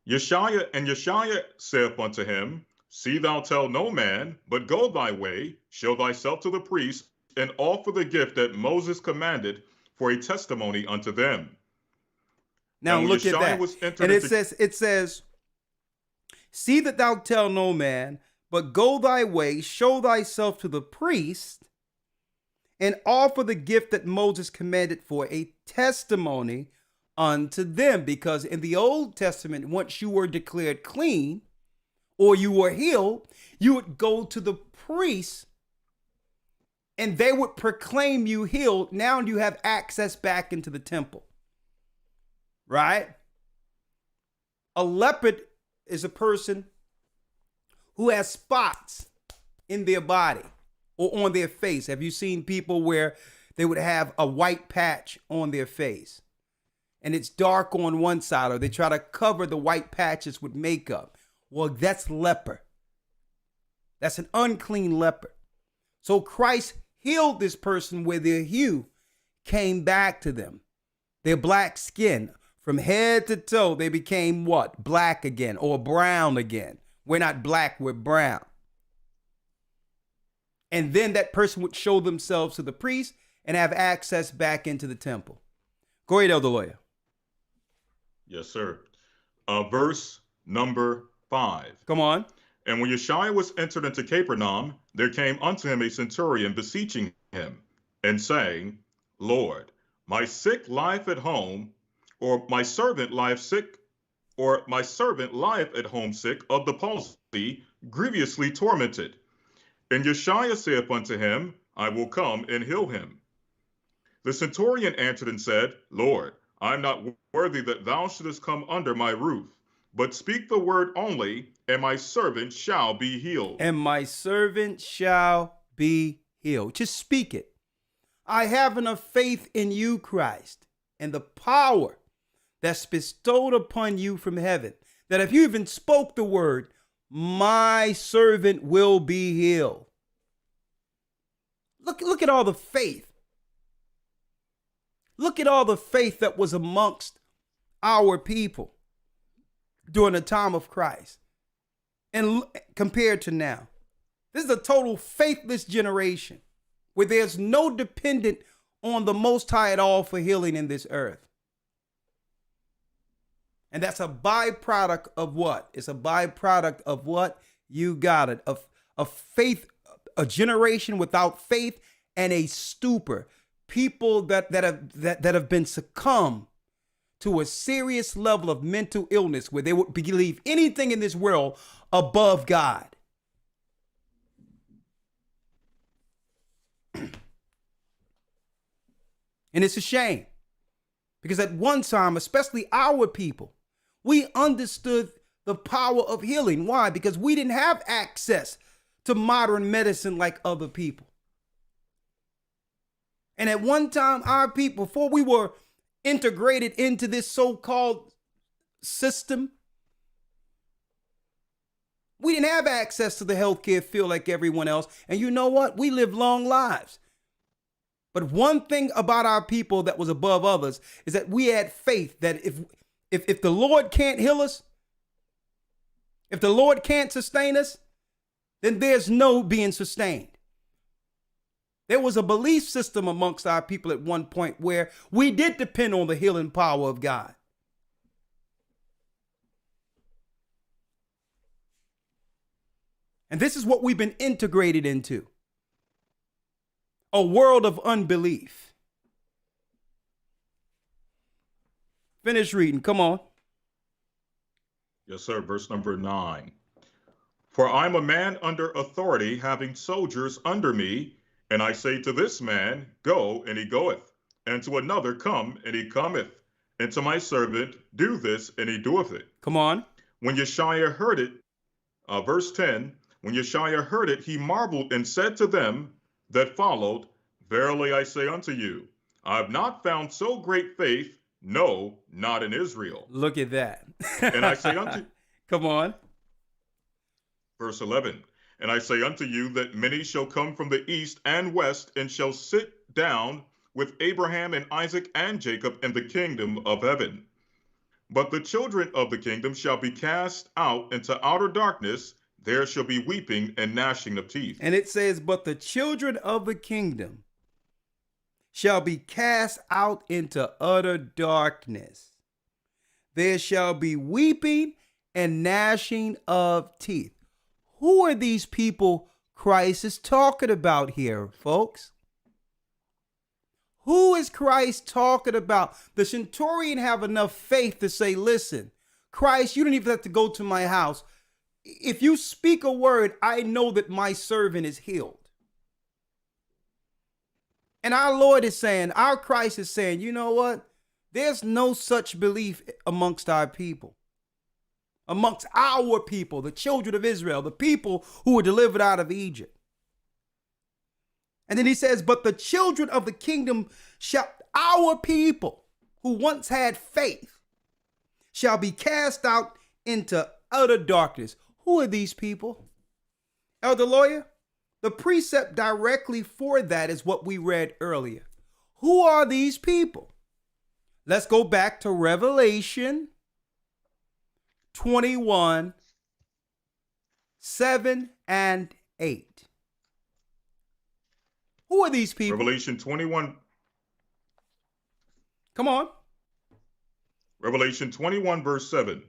Yeshaya saith unto him, See thou tell no man, but go thy way, show thyself to the priest, and offer the gift that Moses commanded for a testimony unto them. Now look at that. And it says, See that thou tell no man, but go thy way, show thyself to the priest, and offer the gift that Moses commanded for a testimony unto them. Because in the Old Testament, once you were declared clean or you were healed, you would go to the priest and they would proclaim you healed. Now you have access back into the temple. Right? A leper is a person who has spots in their body or on their face. Have you seen people where they would have a white patch on their face and it's dark on one side, or they try to cover the white patches with makeup? Well, that's leper. That's an unclean leper. So Christ healed this person where their hue came back to them. Their black skin, from head to toe, they became what? Black again, or brown again. We're not black, we're brown. And then that person would show themselves to the priest and have access back into the temple. Go ahead, Elder Lawyer. Yes, sir. Verse number 5. Come on. And when Yeshua was entered into Capernaum, there came unto him a centurion beseeching him, and saying, Lord, my sick lieth at home, or my servant lieth sick, or my servant lieth at home sick of the palsy, grievously tormented. And Yeshua saith unto him, I will come and heal him. The centurion answered and said, Lord, I am not worthy that thou shouldest come under my roof, but speak the word only, and my servant shall be healed. And my servant shall be healed. Just speak it. I have enough faith in you, Christ, and the power that's bestowed upon you from heaven, that if you even spoke the word, my servant will be healed. Look at all the faith. Look at all the faith that was amongst our people during the time of Christ. And compared to now, this is a total faithless generation where there's no dependent on the Most High at all for healing in this earth. And that's a byproduct of what? It's a byproduct of what? You got it. Of faith, a generation without faith and a stupor. People that have been succumbed to a serious level of mental illness where they would believe anything in this world above God. And it's a shame because at one time, especially our people, we understood the power of healing. Why? Because we didn't have access to modern medicine like other people. And at one time, our people, before we were integrated into this so-called system, We didn't have access to the healthcare field like everyone else. And you know what? We lived long lives. But one thing about our people that was above others is that we had faith that if the Lord can't heal us, if the Lord can't sustain us, then there's no being sustained. There was a belief system amongst our people at one point where we did depend on the healing power of God. And this is what we've been integrated into. A world of unbelief. Finish reading. Come on. Yes, sir. Verse number 9. For I'm a man under authority, having soldiers under me, and I say to this man, go, and he goeth, and to another, come, and he cometh, and to my servant, do this, and he doeth it. Come on. When Yeshua heard it, verse 10, when Yeshua heard it, he marveled and said to them that followed, verily I say unto you, I have not found so great faith, no, not in Israel. Look at that. And I say unto Come on. Verse 11, and I say unto you that many shall come from the east and west, and shall sit down with Abraham and Isaac and Jacob in the kingdom of heaven. But the children of the kingdom shall be cast out into outer darkness. There shall be weeping and gnashing of teeth. And it says, but the children of the kingdom shall be cast out into utter darkness. There shall be weeping and gnashing of teeth. Who are these people Christ is talking about here, folks? Who is Christ talking about? The centurion have enough faith to say, listen, Christ, you don't even have to go to my house. If you speak a word, I know that my servant is healed. And our Lord is saying, our Christ is saying, you know what? There's no such belief amongst our people. Amongst our people, the children of Israel, the people who were delivered out of Egypt. And then he says, but the children of the kingdom shall, our people who once had faith, shall be cast out into utter darkness. Who are these people? Elder Lawyer, the precept directly for that is what we read earlier. Who are these people? Let's go back to Revelation 21, 7 and 8. Who are these people? Revelation 21. Come on. Revelation 21, verse 7.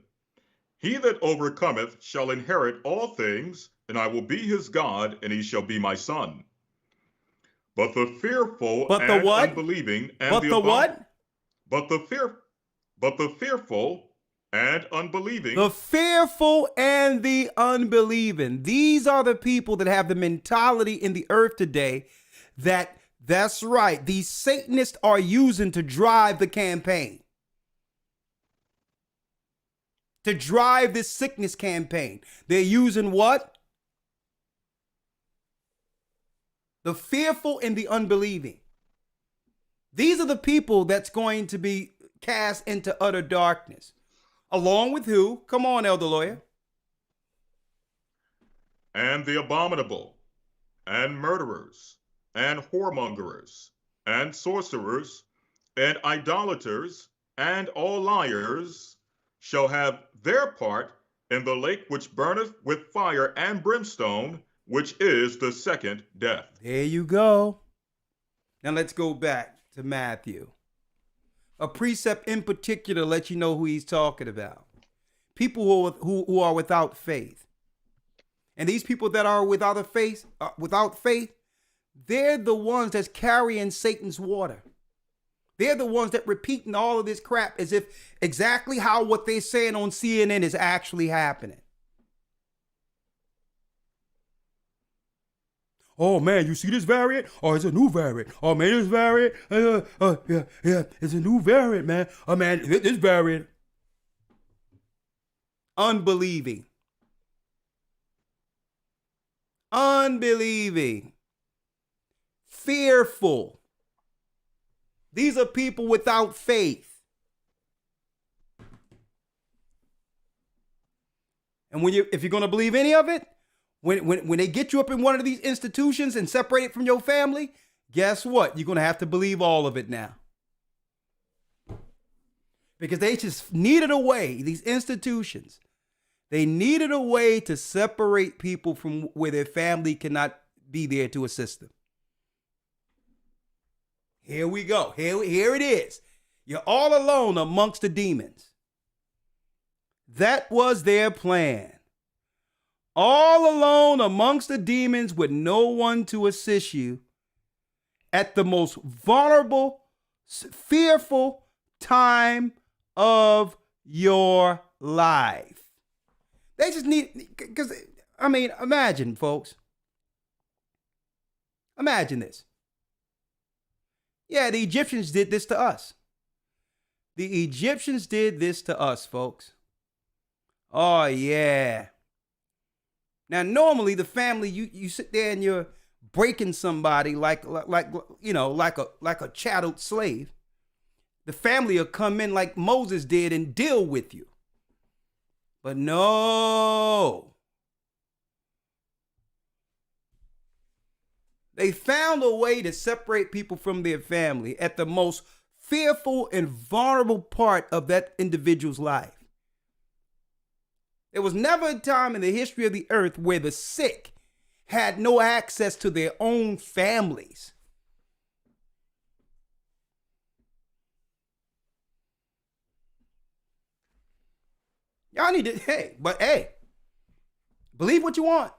He that overcometh shall inherit all things, and I will be his God, and he shall be my son. But the fearful But the and what? unbelieving and But the what? But the fearful and unbelieving. The fearful and the unbelieving. These are the people that have the mentality in the earth today that's right, these Satanists are using to drive the campaign. To drive this sickness campaign. They're using what? The fearful and the unbelieving. These are the people that's going to be cast into utter darkness. Along with who? Come on, Elder Lawyer. And the abominable, and murderers, and whoremongers, and sorcerers, and idolaters, and all liars shall have their part in the lake which burneth with fire and brimstone, which is the second death. There you go. Now let's go back to Matthew. A precept in particular lets you know who he's talking about. People who are without faith. And these people that are without faith, they're the ones that's carrying Satan's water. They're the ones that repeating all of this crap as if exactly how what they're saying on CNN is actually happening. Oh man, you see this variant? Oh, it's a new variant. Oh man, this variant. Yeah, it's a new variant, man. Oh man, this variant. Unbelieving. Unbelieving. Fearful. These are people without faith. And if you're going to believe any of it, when they get you up in one of these institutions and separate it from your family, guess what? You're going to have to believe all of it now. Because they just needed a way, these institutions, they needed a way to separate people from where their family cannot be there to assist them. Here we go. Here it is. You're all alone amongst the demons. That was their plan. All alone amongst the demons with no one to assist you at the most vulnerable, fearful time of your life. They just need, because, I mean, imagine, folks. Imagine this. Yeah, the Egyptians did this to us. The Egyptians did this to us, folks. Oh, yeah. Now, normally the family, you sit there and you're breaking somebody like a chattel slave. The family will come in like Moses did and deal with you. But no. They found a way to separate people from their family at the most fearful and vulnerable part of that individual's life. There was never a time in the history of the earth where the sick had no access to their own families. Y'all need to, hey, believe what you want.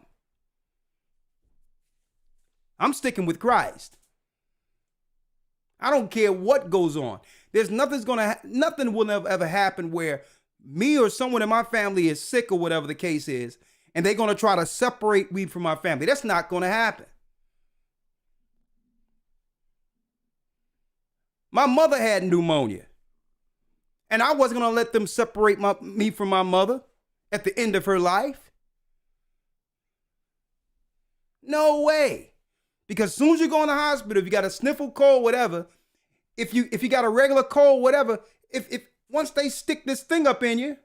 I'm sticking with Christ. I don't care what goes on. There's nothing will ever happen where me or someone in my family is sick or whatever the case is, and they're going to try to separate me from my family. That's not going to happen. My mother had pneumonia, and I wasn't going to let them separate me from my mother at the end of her life. No way. Because as soon as you go in the hospital, if you got a sniffle cold, whatever, if you got a regular cold, whatever, if once they stick this thing up in you,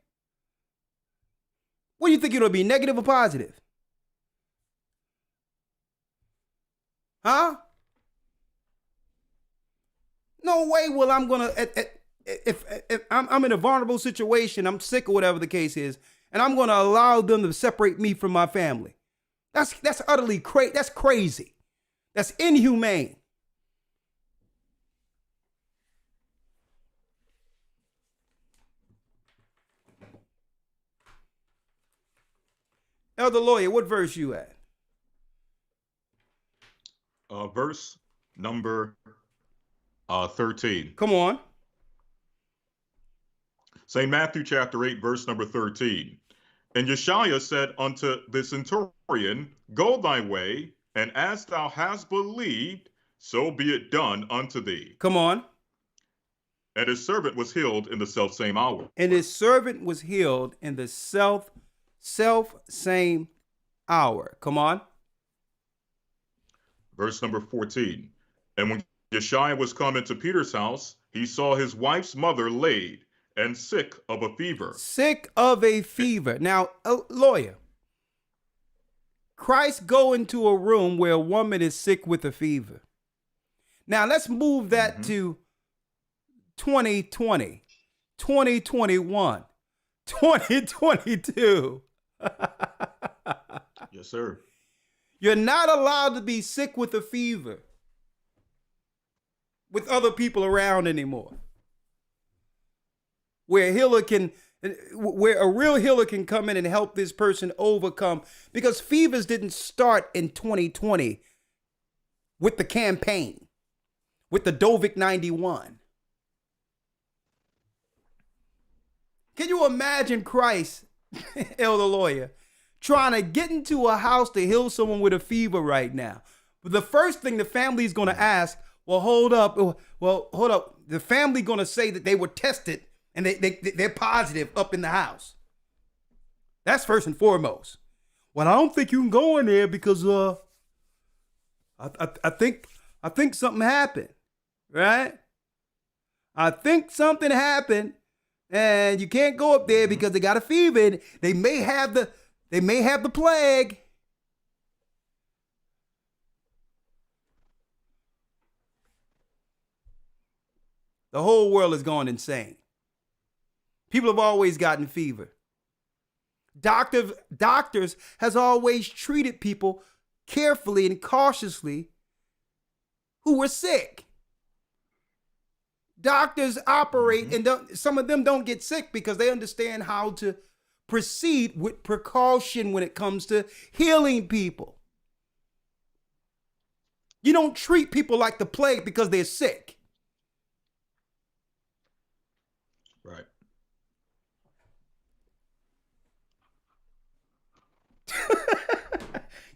what do you think it'll be, negative or positive? Huh? No way will I'm gonna, if I'm in a vulnerable situation, I'm sick or whatever the case is, and I'm gonna allow them to separate me from my family. That's utterly crazy. That's crazy. That's inhumane. Elder Lawyer, what verse you at? Verse number 13. Come on. St. Matthew chapter 8, verse number 13. And Yeshua said unto the centurion, Go thy way, and as thou hast believed, so be it done unto thee. Come on. And his servant was healed in the selfsame hour. And his servant was healed in the self-same hour. Come on. Verse number 14. And when Yeshua was come into Peter's house, he saw his wife's mother laid and sick of a fever. Sick of a fever. Now, lawyer, Christ go into a room where a woman is sick with a fever. Now, let's move that to 2020, 2021, 2022. Yes, sir. You're not allowed to be sick with a fever with other people around anymore. Where a real healer can come in and help this person overcome, because fevers didn't start in 2020 with the campaign, with the Dovik 91. Can you imagine Christ, Elder Lawyer, trying to get into a house to heal someone with a fever right now? But the first thing the family is going to ask, hold up. The family going to say that they were tested and they're positive up in the house. That's first and foremost. Well, I don't think you can go in there because I think something happened, right? I think something happened, and you can't go up there because they got a fever. And they may have They may have the plague. The whole world has gone insane. People have always gotten fever. Doctors has always treated people carefully and cautiously who were sick. Doctors operate, and some of them don't get sick because they understand how to proceed with precaution when it comes to healing people. You don't treat people like the plague because they're sick. Right.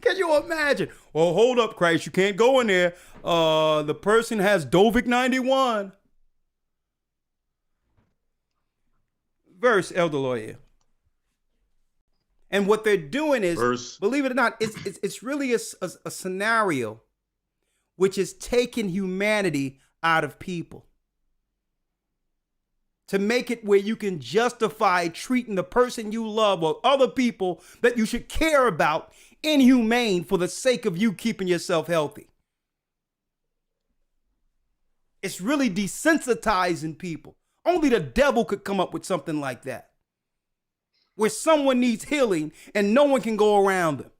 Can you imagine? Well, hold up, Christ. You can't go in there. The person has Dovik 91. Verse, Elder Lawyer. And what they're doing is, believe it or not, it's really a scenario which is taking humanity out of people. To make it where you can justify treating the person you love or other people that you should care about inhumane for the sake of you keeping yourself healthy. It's really desensitizing people. Only the devil could come up with something like that, where someone needs healing and no one can go around them.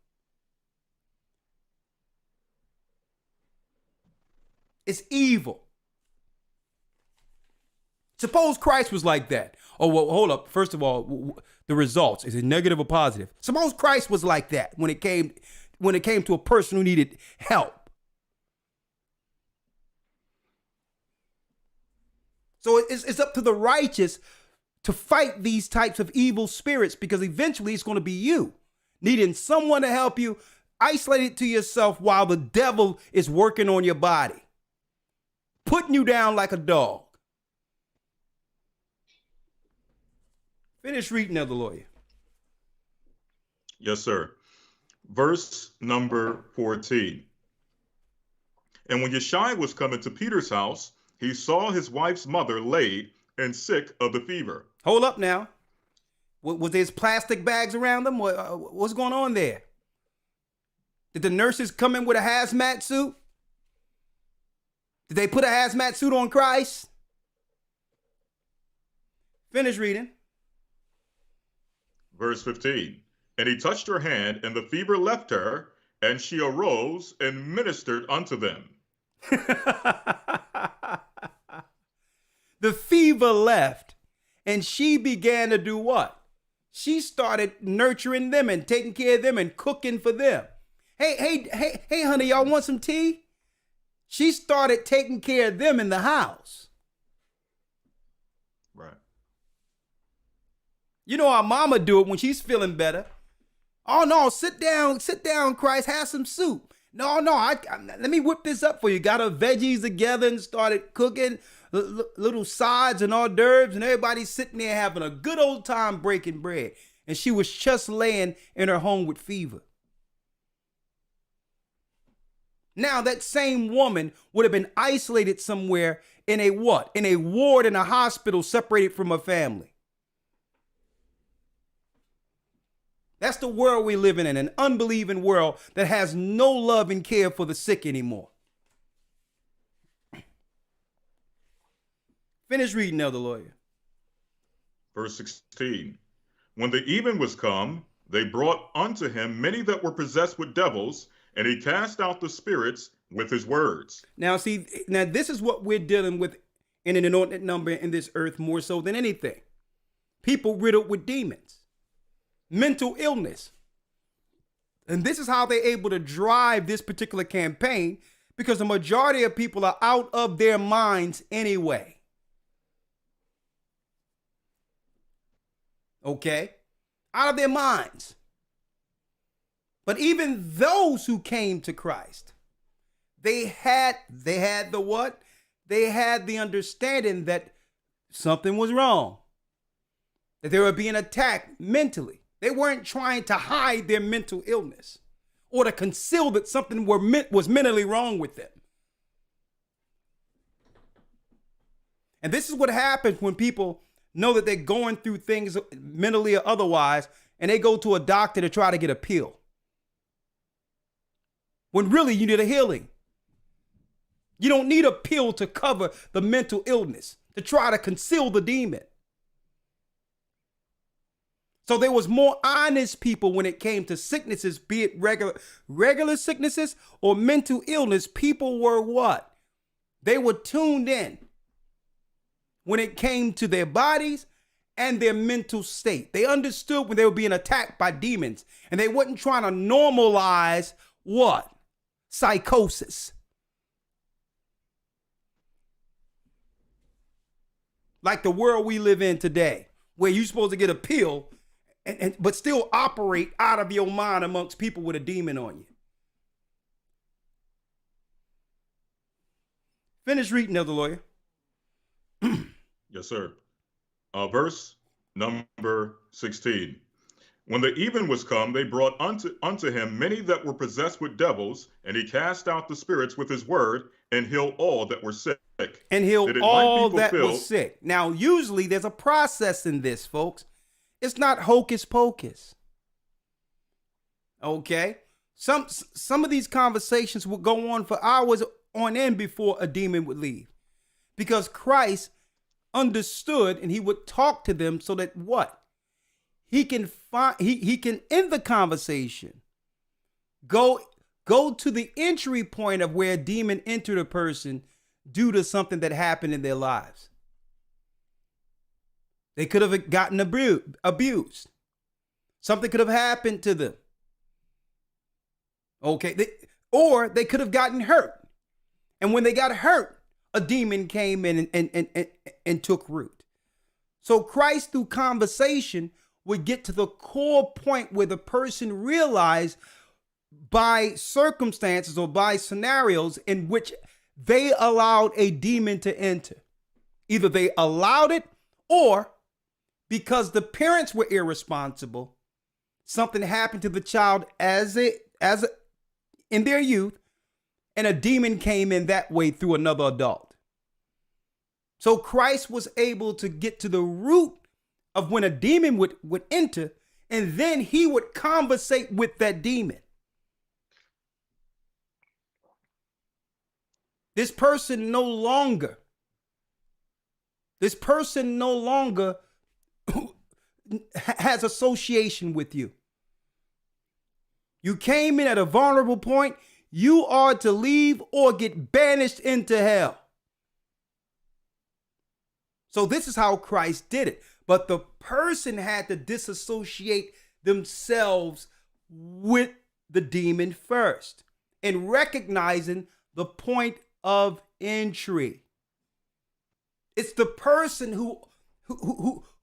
It's evil. Suppose Christ was like that. Oh, well, hold up. First of all, the results, is it negative or positive? Suppose Christ was like that when it came to a person who needed help. So it's up to the righteous to fight these types of evil spirits, because eventually it's going to be you needing someone to help you, isolated to yourself while the devil is working on your body, putting you down like a dog. Finish reading, Elder Lawyer. Yes, sir. Verse number 14. And when Yeshua was coming to Peter's house, he saw his wife's mother laid and sick of the fever. Hold up now. Was there plastic bags around them? What's going on there? Did the nurses come in with a hazmat suit? Did they put a hazmat suit on Christ? Finish reading. Verse 15. And he touched her hand, and the fever left her, and she arose and ministered unto them. The fever left, and she began to do what? She started nurturing them and taking care of them and cooking for them. Hey, honey, y'all want some tea? She started taking care of them in the house. Right. You know our mama do it when she's feeling better. Oh no, sit down, Christ, have some soup. No, let me whip this up for you. Got her veggies together and started cooking little sides and hors d'oeuvres, and everybody's sitting there having a good old time breaking bread. And she was just laying in her home with fever. Now that same woman would have been isolated somewhere in a what? In a ward in a hospital, separated from her family. That's the world we live in, an unbelieving world that has no love and care for the sick anymore. Finish reading, Elder Lawyer. Verse 16. When the even was come, they brought unto him many that were possessed with devils, and he cast out the spirits with his words. Now this is what we're dealing with in an inordinate number in this earth more so than anything. People riddled with demons. Mental illness. And this is how they're able to drive this particular campaign, because the majority of people are out of their minds anyway. Okay? Out of their minds. But even those who came to Christ, they had the what? They had the understanding that something was wrong, that they were being attacked mentally. They weren't trying to hide their mental illness or to conceal that something was mentally wrong with them. And this is what happens when people know that they're going through things mentally or otherwise, and they go to a doctor to try to get a pill. When really you need a healing. You don't need a pill to cover the mental illness, to try to conceal the demon. So there was more honest people when it came to sicknesses, be it regular sicknesses or mental illness. People were what? They were tuned in when it came to their bodies and their mental state. They understood when they were being attacked by demons, and they wasn't trying to normalize what? Psychosis. Like the world we live in today, where you're supposed to get a pill but still operate out of your mind amongst people with a demon on you. Finish reading, Elder Lawyer. Yes, sir. Verse number 16. When the even was come, they brought unto him many that were possessed with devils, and he cast out the spirits with his word, and healed all that were sick. And healed all that was sick. Now, usually there's a process in this, folks. It's not hocus pocus. Okay? Some of these conversations would go on for hours on end before a demon would leave. Because Christ understood, and he would talk to them so that what? He can find, he can end the conversation. Go to the entry point of where a demon entered a person due to something that happened in their lives. They could have gotten abused. Something could have happened to them. Okay, or they could have gotten hurt. And when they got hurt, a demon came in and took root. So Christ, through conversation, would get to the core point where the person realized by circumstances or by scenarios in which they allowed a demon to enter. Either they allowed it, or because the parents were irresponsible, something happened to the child in their youth, and a demon came in that way through another adult. So Christ was able to get to the root of when a demon would enter, and then he would conversate with that demon. This person no longer has association with you. You came in at a vulnerable point. You are to leave or get banished into hell. So this is how Christ did it. But the person had to disassociate themselves with the demon first, and recognizing the point of entry. It's the person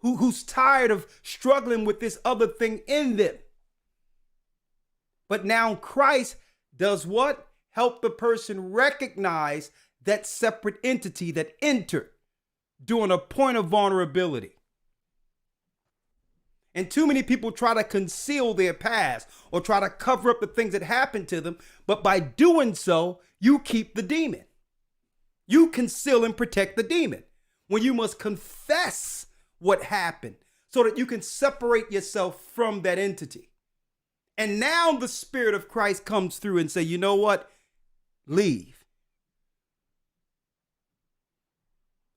who's tired of struggling with this other thing in them. But now Christ does what? Help the person recognize that separate entity that entered during a point of vulnerability. And too many people try to conceal their past or try to cover up the things that happened to them. But by doing so, you keep the demon. You conceal and protect the demon when you must confess what happened so that you can separate yourself from that entity. And now the Spirit of Christ comes through and say, you know what? Leave.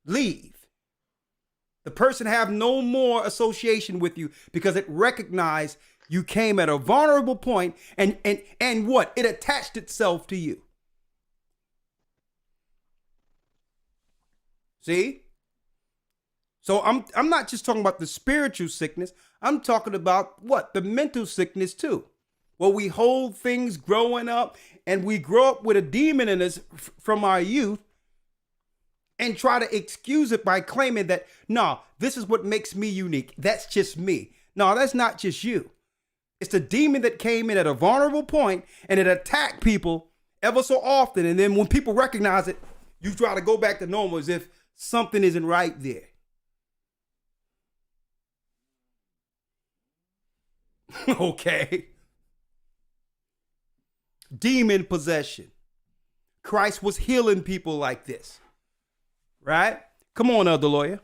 Leave. The person have no more association with you because it recognized you came at a vulnerable point, and what? It attached itself to you. See? So I'm not just talking about the spiritual sickness. I'm talking about what? The mental sickness too. Where we hold things growing up, and we grow up with a demon in us from our youth, and try to excuse it by claiming that, no, this is what makes me unique. That's just me. No, that's not just you. It's the demon that came in at a vulnerable point, and it attacked people ever so often. And then when people recognize it, you try to go back to normal as if something isn't right there. Okay. Demon possession. Christ was healing people like this. Right? Come on, Elder Lawyer.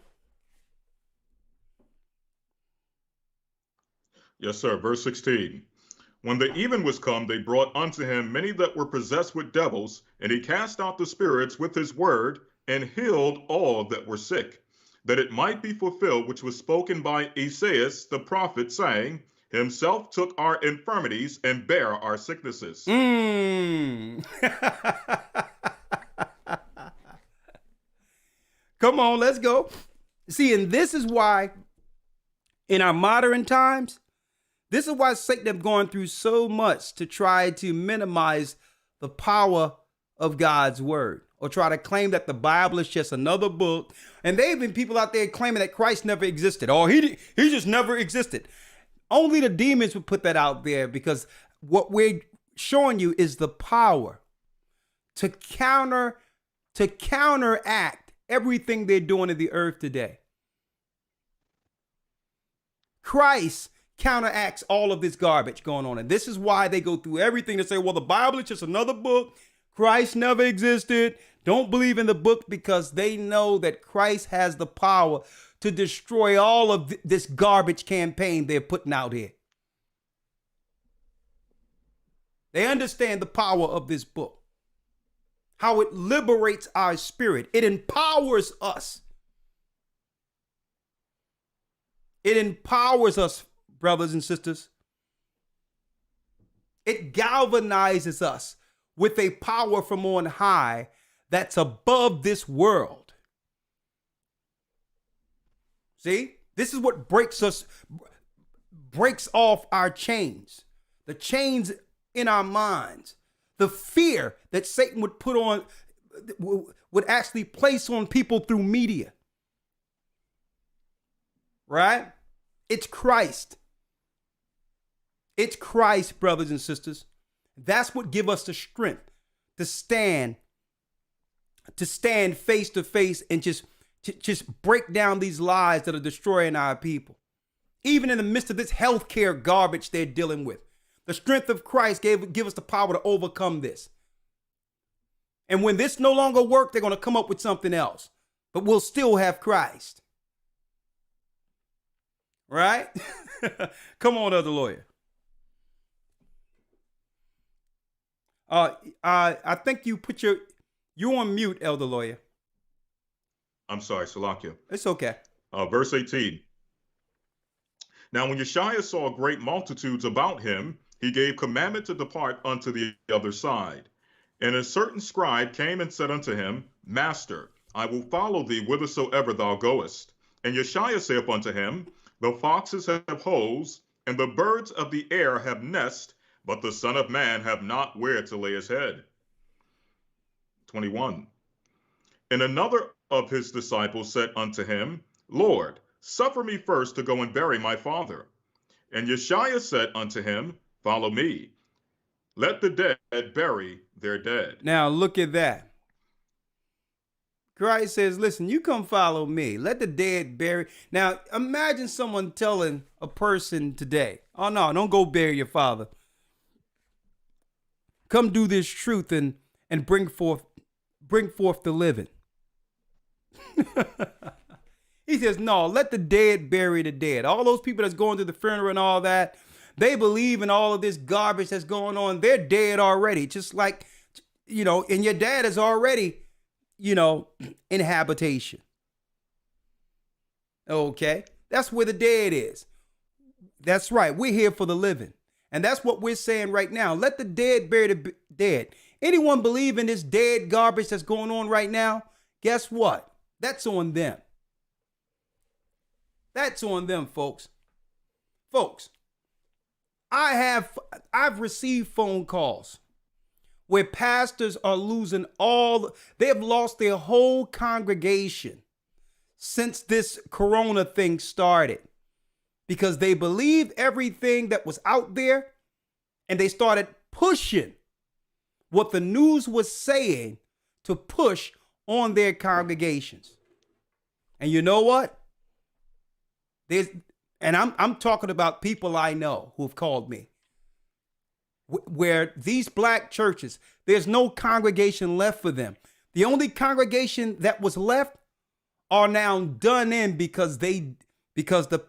Yes, sir. Verse 16. When the even was come, they brought unto him many that were possessed with devils, and he cast out the spirits with his word, and healed all that were sick, that it might be fulfilled which was spoken by Esaias the prophet, saying, Himself took our infirmities and bare our sicknesses. Come on, let's go. See, and this is why in our modern times, this is why Satan have gone through so much to try to minimize the power of God's word, or try to claim that the Bible is just another book. And there have been people out there claiming that Christ never existed. Oh, he just never existed. Only the demons would put that out there, because what we're showing you is the power to counteract everything they're doing in the earth today. Christ counteracts all of this garbage going on. And this is why they go through everything to say, well, the Bible is just another book. Christ never existed. Don't believe in the book, because they know that Christ has the power to destroy all of this garbage campaign they're putting out here. They understand the power of this book, how it liberates our spirit. It empowers us. It empowers us, brothers and sisters. It galvanizes us with a power from on high that's above this world. See, this is what breaks off our chains, the chains in our minds, the fear that Satan would put on, would actually place on people through media. Right? It's Christ. It's Christ, brothers and sisters. That's what gives us the strength to stand face to face and just break down these lies that are destroying our people. Even in the midst of this healthcare garbage they're dealing with, the strength of Christ give us the power to overcome this. And when this no longer works, they're going to come up with something else, but we'll still have Christ. Right? Come on, other lawyer. I think you put you're on mute, elder lawyer. I'm sorry, Salakia. It's okay. Verse 18. Now when Yeshua saw great multitudes about him, he gave commandment to depart unto the other side. And a certain scribe came and said unto him, Master, I will follow thee whithersoever thou goest. And Yeshua saith unto him, The foxes have holes, and the birds of the air have nests, but the Son of Man have not where to lay his head. 21. And another of his disciples said unto him, Lord, suffer me first to go and bury my father. And Yeshua said unto him, Follow me. Let the dead bury their dead. Now look at that. Christ says, listen, you come follow me. Let the dead bury. Now imagine someone telling a person today, oh no, don't go bury your father. Come do this truth and bring forth the living. He says, no, let the dead bury the dead. All those people that's going to the funeral and all that, they believe in all of this garbage that's going on. They're dead already. Just like, and your dad is already, in habitation. Okay. That's where the dead is. That's right. We're here for the living. And that's what we're saying right now. Let the dead bury the dead. Anyone believe in this dead garbage that's going on right now? Guess what? That's on them. That's on them, folks. Folks, I've received phone calls where pastors are losing they have lost their whole congregation since this corona thing started, because they believed everything that was out there and they started pushing what the news was saying to push on their congregations. And you know what? I'm talking about people I know who have called me, where these black churches, there's no congregation left for them. The only congregation that was left are now done in because the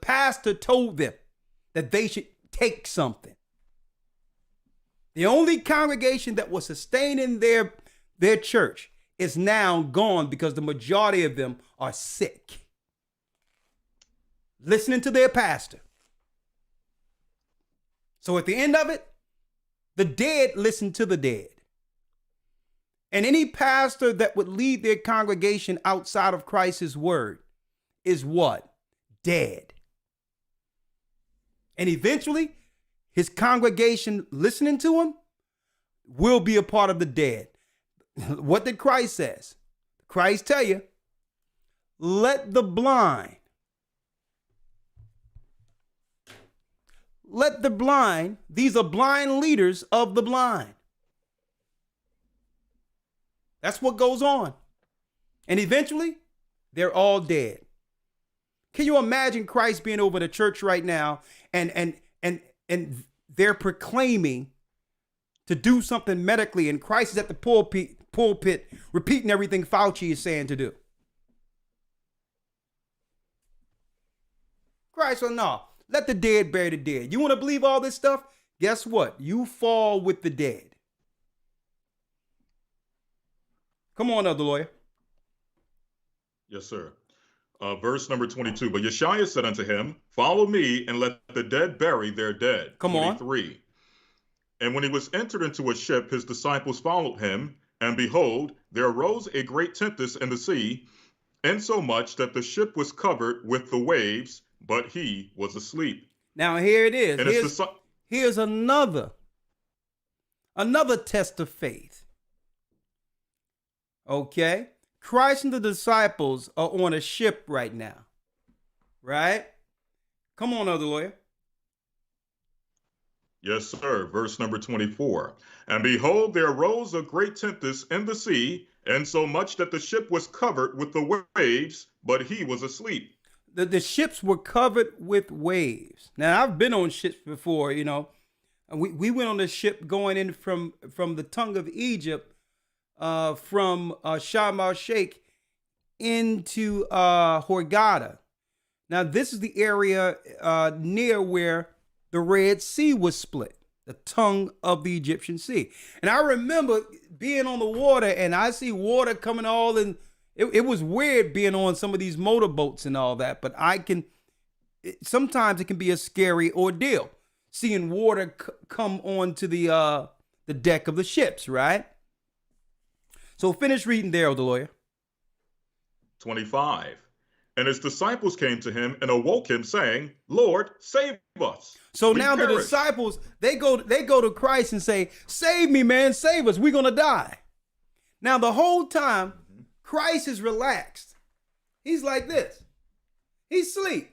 pastor told them that take something. The only congregation that was sustaining their church is now gone because the majority of them are sick, listening to their pastor. So at the end of it, the dead listen to the dead. And any pastor that would lead their congregation outside of Christ's word is what? Dead. And eventually, his congregation listening to him will be a part of the dead. What did Christ says? Christ tell you, let the blind, these are blind leaders of the blind. That's what goes on. And eventually, they're all dead. Can you imagine Christ being over the church right now and they're proclaiming to do something medically, and Christ is at the pulpit repeating everything Fauci is saying to do? Christ said, no, let the dead bury the dead. You want to believe all this stuff? Guess what? You fall with the dead. Come on, other lawyer. Yes, sir. Verse number 22. But Yeshua said unto him, follow me, and let the dead bury their dead. Come 23. On. And when he was entered into a ship, his disciples followed him. And behold, there arose a great tempest in the sea, insomuch that the ship was covered with the waves, but he was asleep. Now here it is. Here's another test of faith. Okay? Christ and the disciples are on a ship right now. Right? Come on, other lawyer. Yes, sir. Verse number 24. And behold, there arose a great tempest in the sea, and so much that the ship was covered with the waves, but he was asleep. The ships were covered with waves. Now, I've been on ships before, you know. We went on a ship going in from the tongue of Egypt, from Sharm el-Sheikh into Hurghada. Now, this is the area near where the Red Sea was split, the tongue of the Egyptian Sea. And I remember being on the water, and I see water coming all in. It was weird being on some of these motorboats and all that, but sometimes it can be a scary ordeal, seeing water come onto the deck of the ships, right? So finish reading there, the lawyer. 25. And his disciples came to him and awoke him, saying, Lord, save us. So now the disciples, they go to Christ and say, save me, man, save us. We're going to die. Now the whole time, Christ is relaxed. He's like this. He's asleep.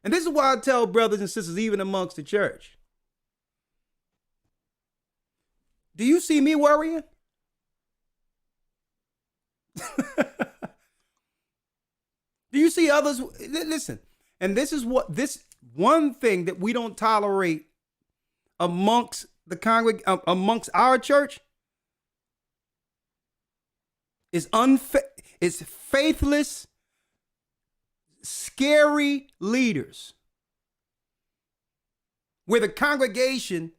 And this is why I tell brothers and sisters, even amongst the church, do you see me worrying? Do you see others? Listen, and this one thing that we don't tolerate amongst amongst our church is faithless, scary leaders, where the congregation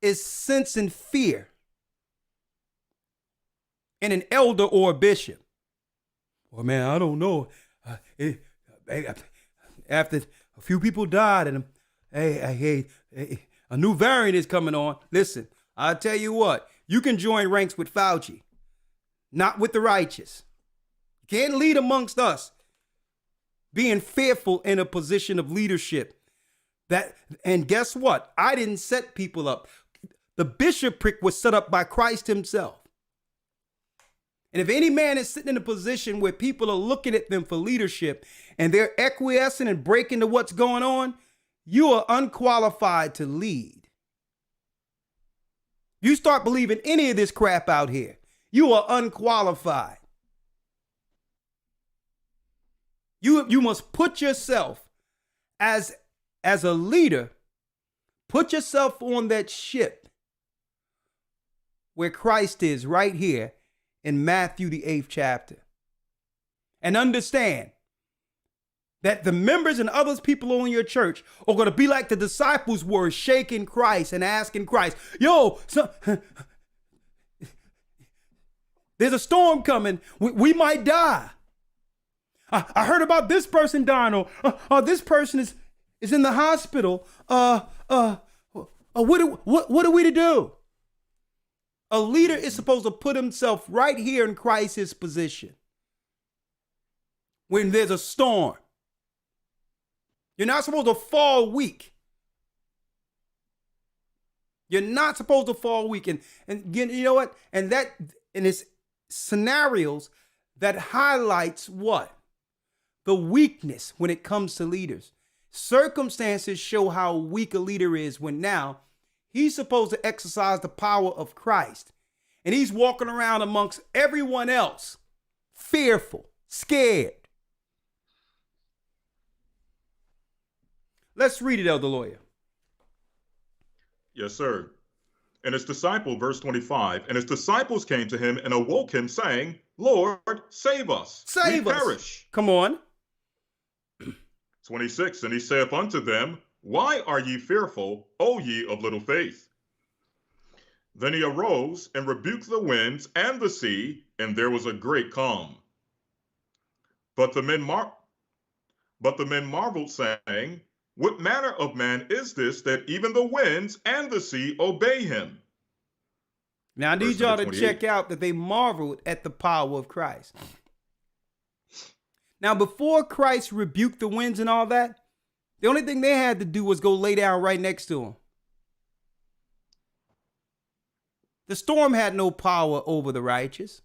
is sensing fear in an elder or a bishop. Well, man, I don't know. After a few people died, and a new variant is coming on. Listen, I'll tell you what, you can join ranks with Fauci, not with the righteous. You can't lead amongst us being fearful in a position of leadership. And guess what? I didn't set people up. The bishopric was set up by Christ himself. And if any man is sitting in a position where people are looking at them for leadership and they're acquiescing and breaking to what's going on, you are unqualified to lead. You start believing any of this crap out here, you are unqualified. You must put yourself as a leader, put yourself on that ship where Christ is right here in Matthew, the 8th chapter. And understand that the members and others people on your church are going to be like the disciples were, shaking Christ and asking Christ, yo, there's a storm coming. We might die. I heard about this person dying, or this person is in the hospital. What are we to do? A leader is supposed to put himself right here in Christ's position. When there's a storm, you're not supposed to fall weak. You're not supposed to fall weak. And you know what? And it's scenarios that highlights what? The weakness when it comes to leaders. Circumstances show how weak a leader is when now he's supposed to exercise the power of Christ. And he's walking around amongst everyone else, fearful, scared. Let's read it, Elder Lawyer. Yes, sir. And his disciple, verse 25, and his disciples came to him and awoke him, saying, Lord, save us. Save us. We perish. Come on. 26, and he saith unto them, Why are ye fearful, O ye of little faith? Then he arose and rebuked the winds and the sea, and there was a great calm. But the men marveled, saying, What manner of man is this, that even the winds and the sea obey him? Now I need y'all to check out that they marveled at the power of Christ. Now, before Christ rebuked the winds and all that, the only thing they had to do was go lay down right next to him. The storm had no power over the righteous.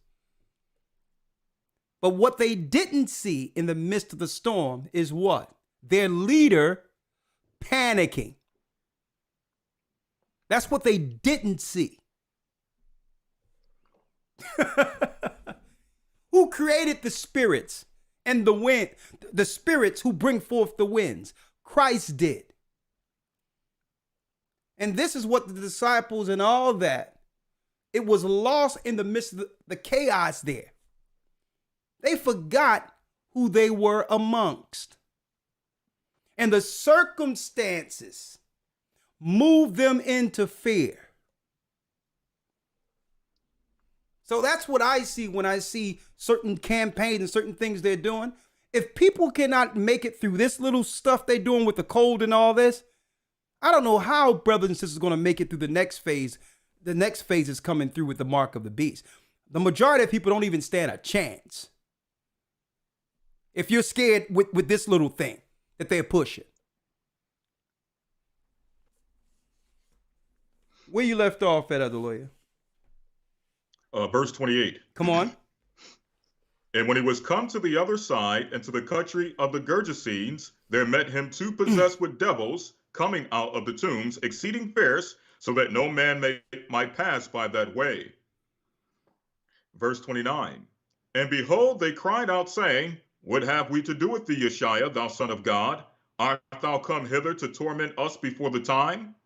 But what they didn't see in the midst of the storm is what? Their leader panicking. That's what they didn't see. Who created the spirits and the wind, the spirits who bring forth the winds? Christ did. And this is what the disciples and all that, it was lost in the midst of the chaos there. They forgot who they were amongst. And the circumstances moved them into fear. So that's what I see when I see certain campaigns and certain things they're doing. If people cannot make it through this little stuff they're doing with the cold and all this, I don't know how brothers and sisters are going to make it through the next phase. The next phase is coming through with the mark of the beast. The majority of people don't even stand a chance. If you're scared with this little thing that they're pushing. Where you left off at, Other Lawyer? Verse 28. Come on. And when he was come to the other side and to the country of the Gergesenes, there met him two possessed with devils, coming out of the tombs, exceeding fierce, so that no man might pass by that way. Verse 29. And behold, they cried out, saying, What have we to do with thee, Yeshua, thou Son of God? Art thou come hither to torment us before the time?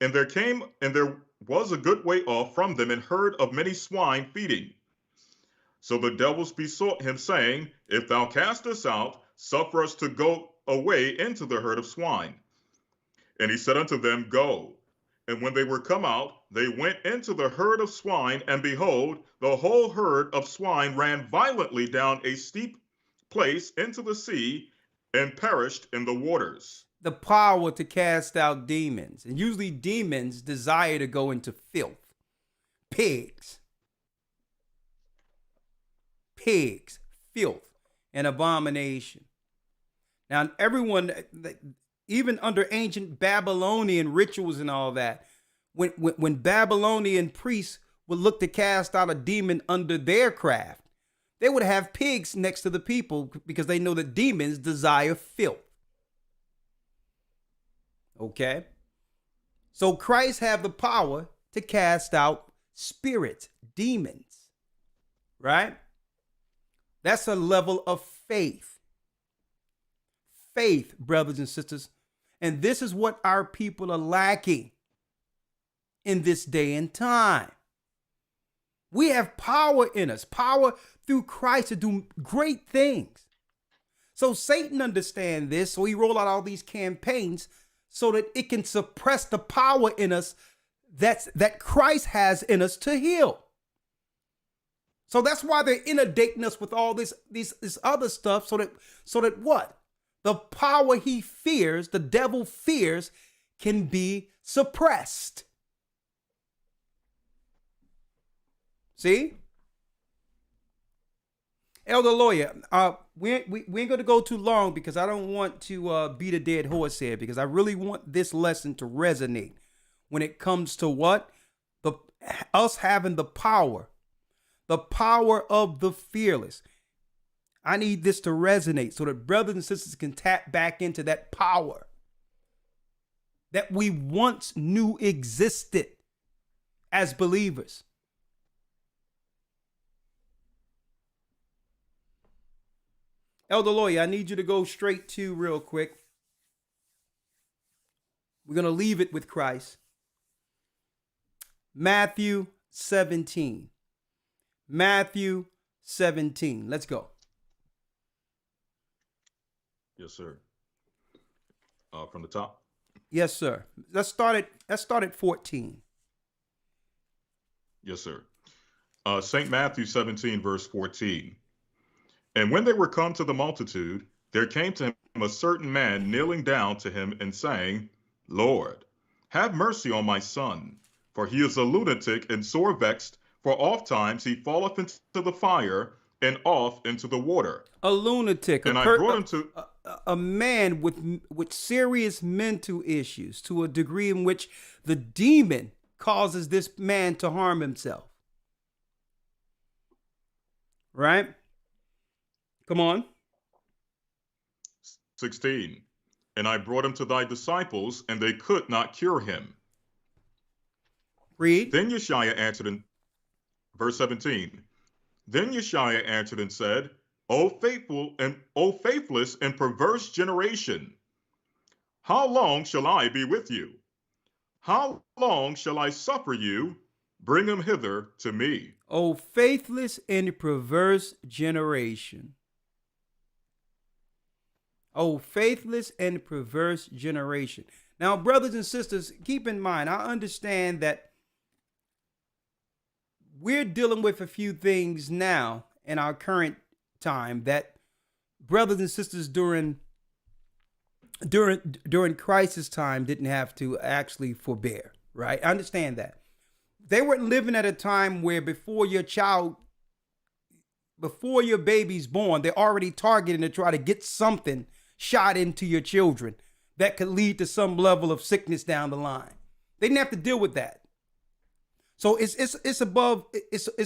And there was a good way off from them an herd of many swine feeding. So the devils besought him, saying, If thou cast us out, suffer us to go away into the herd of swine. And he said unto them, Go. And when they were come out, they went into the herd of swine, and behold, the whole herd of swine ran violently down a steep place into the sea, and perished in the waters. The power to cast out demons. And usually demons desire to go into filth. Pigs, filth, and abomination. Now, everyone, even under ancient Babylonian rituals and all that, when Babylonian priests would look to cast out a demon under their craft, they would have pigs next to the people because they know that demons desire filth. Okay? So Christ have the power to cast out spirits, demons, right? That's a level of faith. Faith, brothers and sisters. And this is what our people are lacking in this day and time. We have power in us, power through Christ to do great things. So Satan understands this, so he roll out all these campaigns so that it can suppress the power in us that Christ has in us to heal. So that's why they're inundating us with all this other stuff, so that what? The power he fears, the devil fears, can be suppressed. See? Elder Lawyer, we ain't going to go too long because I don't want to beat a dead horse here, because I really want this lesson to resonate when it comes to what? Us having the power of the fearless. I need this to resonate so that brothers and sisters can tap back into that power that we once knew existed as believers. Elder Lawyer, I need you to go straight to real quick. We're going to leave it with Christ. Matthew 17. Matthew 17. Let's go. Yes, sir. From the top? Yes, sir. Let's start at 14. Yes, sir. St. Matthew 17, verse 14. And when they were come to the multitude, there came to him a certain man kneeling down to him and saying, Lord, have mercy on my son, for he is a lunatic and sore vexed, for oft times he falleth into the fire and off into the water. A lunatic. And I brought him to a man with serious mental issues, to a degree in which the demon causes this man to harm himself. Right? Come on. 16. And I brought him to thy disciples, and they could not cure him. Read. Then Yeshua answered in verse 17. Then Yeshua answered and said, O faithless and perverse generation, how long shall I be with you? How long shall I suffer you? Bring him hither to me. O faithless and perverse generation. O faithless and perverse generation. Now, brothers and sisters, keep in mind, I understand that we're dealing with a few things now in our current time that brothers and sisters during crisis time didn't have to actually forbear, right? I understand that. They weren't living at a time where before your baby's born, they're already targeting to try to get something shot into your children that could lead to some level of sickness down the line. They didn't have to deal with that. So it's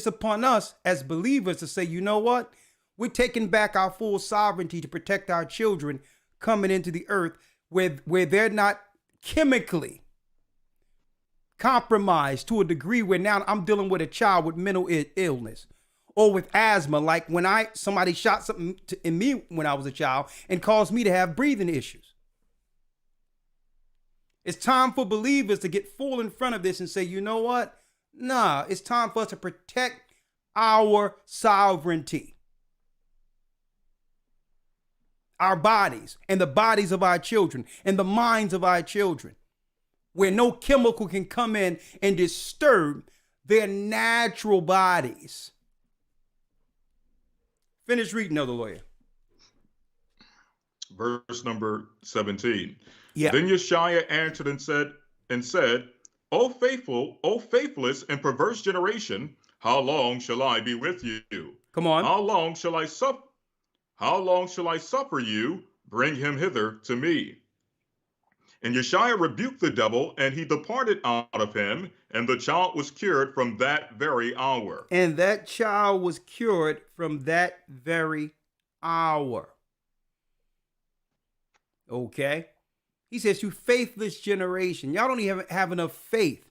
upon us as believers to say, you know what? We're taking back our full sovereignty to protect our children coming into the earth where they're not chemically compromised to a degree where now I'm dealing with a child with mental illness or with asthma, like when somebody shot something in me when I was a child and caused me to have breathing issues. It's time for believers to get full in front of this and say, you know what? Nah, it's time for us to protect our sovereignty, our bodies and the bodies of our children and the minds of our children, where no chemical can come in and disturb their natural bodies. Finish reading, Elder Lawyer. Verse number 17. Yeah. Then Yeshua answered and said, O faithless and perverse generation, how long shall I be with you? Come on. How long shall I suffer you? Bring him hither to me. And Yeshua rebuked the devil, and he departed out of him, and the child was cured from that very hour. And that child was cured from that very hour. Okay? He says, you faithless generation. Y'all don't even have enough faith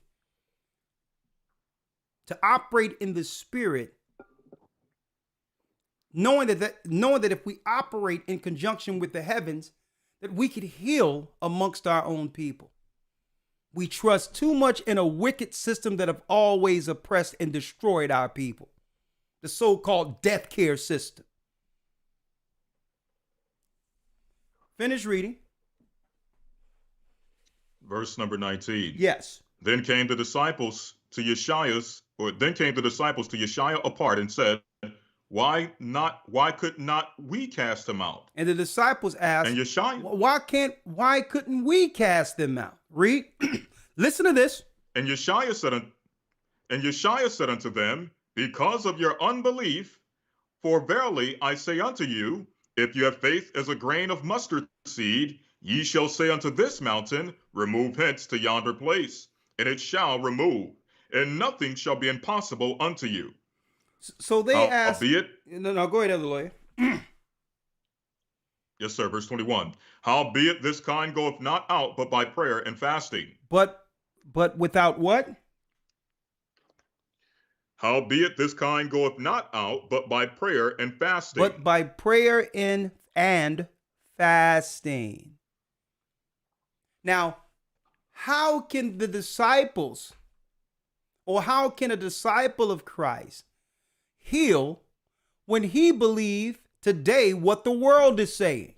to operate in the spirit, knowing that if we operate in conjunction with the heavens, that we could heal amongst our own people. We trust too much in a wicked system that have always oppressed and destroyed our people. The so-called death care system. Finish reading. Verse number 19. Yes. Then came the disciples to Yeshua apart and said, Why could not we cast him out? And the disciples asked, And Yeshua, why couldn't we cast them out? Read. Listen to this. and Yeshua said unto them, Because of your unbelief, for verily I say unto you, if you have faith as a grain of mustard seed, ye shall say unto this mountain, Remove hence to yonder place, and it shall remove, and nothing shall be impossible unto you. So they asked. Howbeit, No, go ahead, other lawyer. yes, sir, verse 21. Howbeit this kind goeth not out but by prayer and fasting. But without what? Howbeit this kind goeth not out but by prayer and fasting. But by prayer and fasting. Now, how can the disciples, or how can a disciple of Christ heal when he believed today what the world is saying?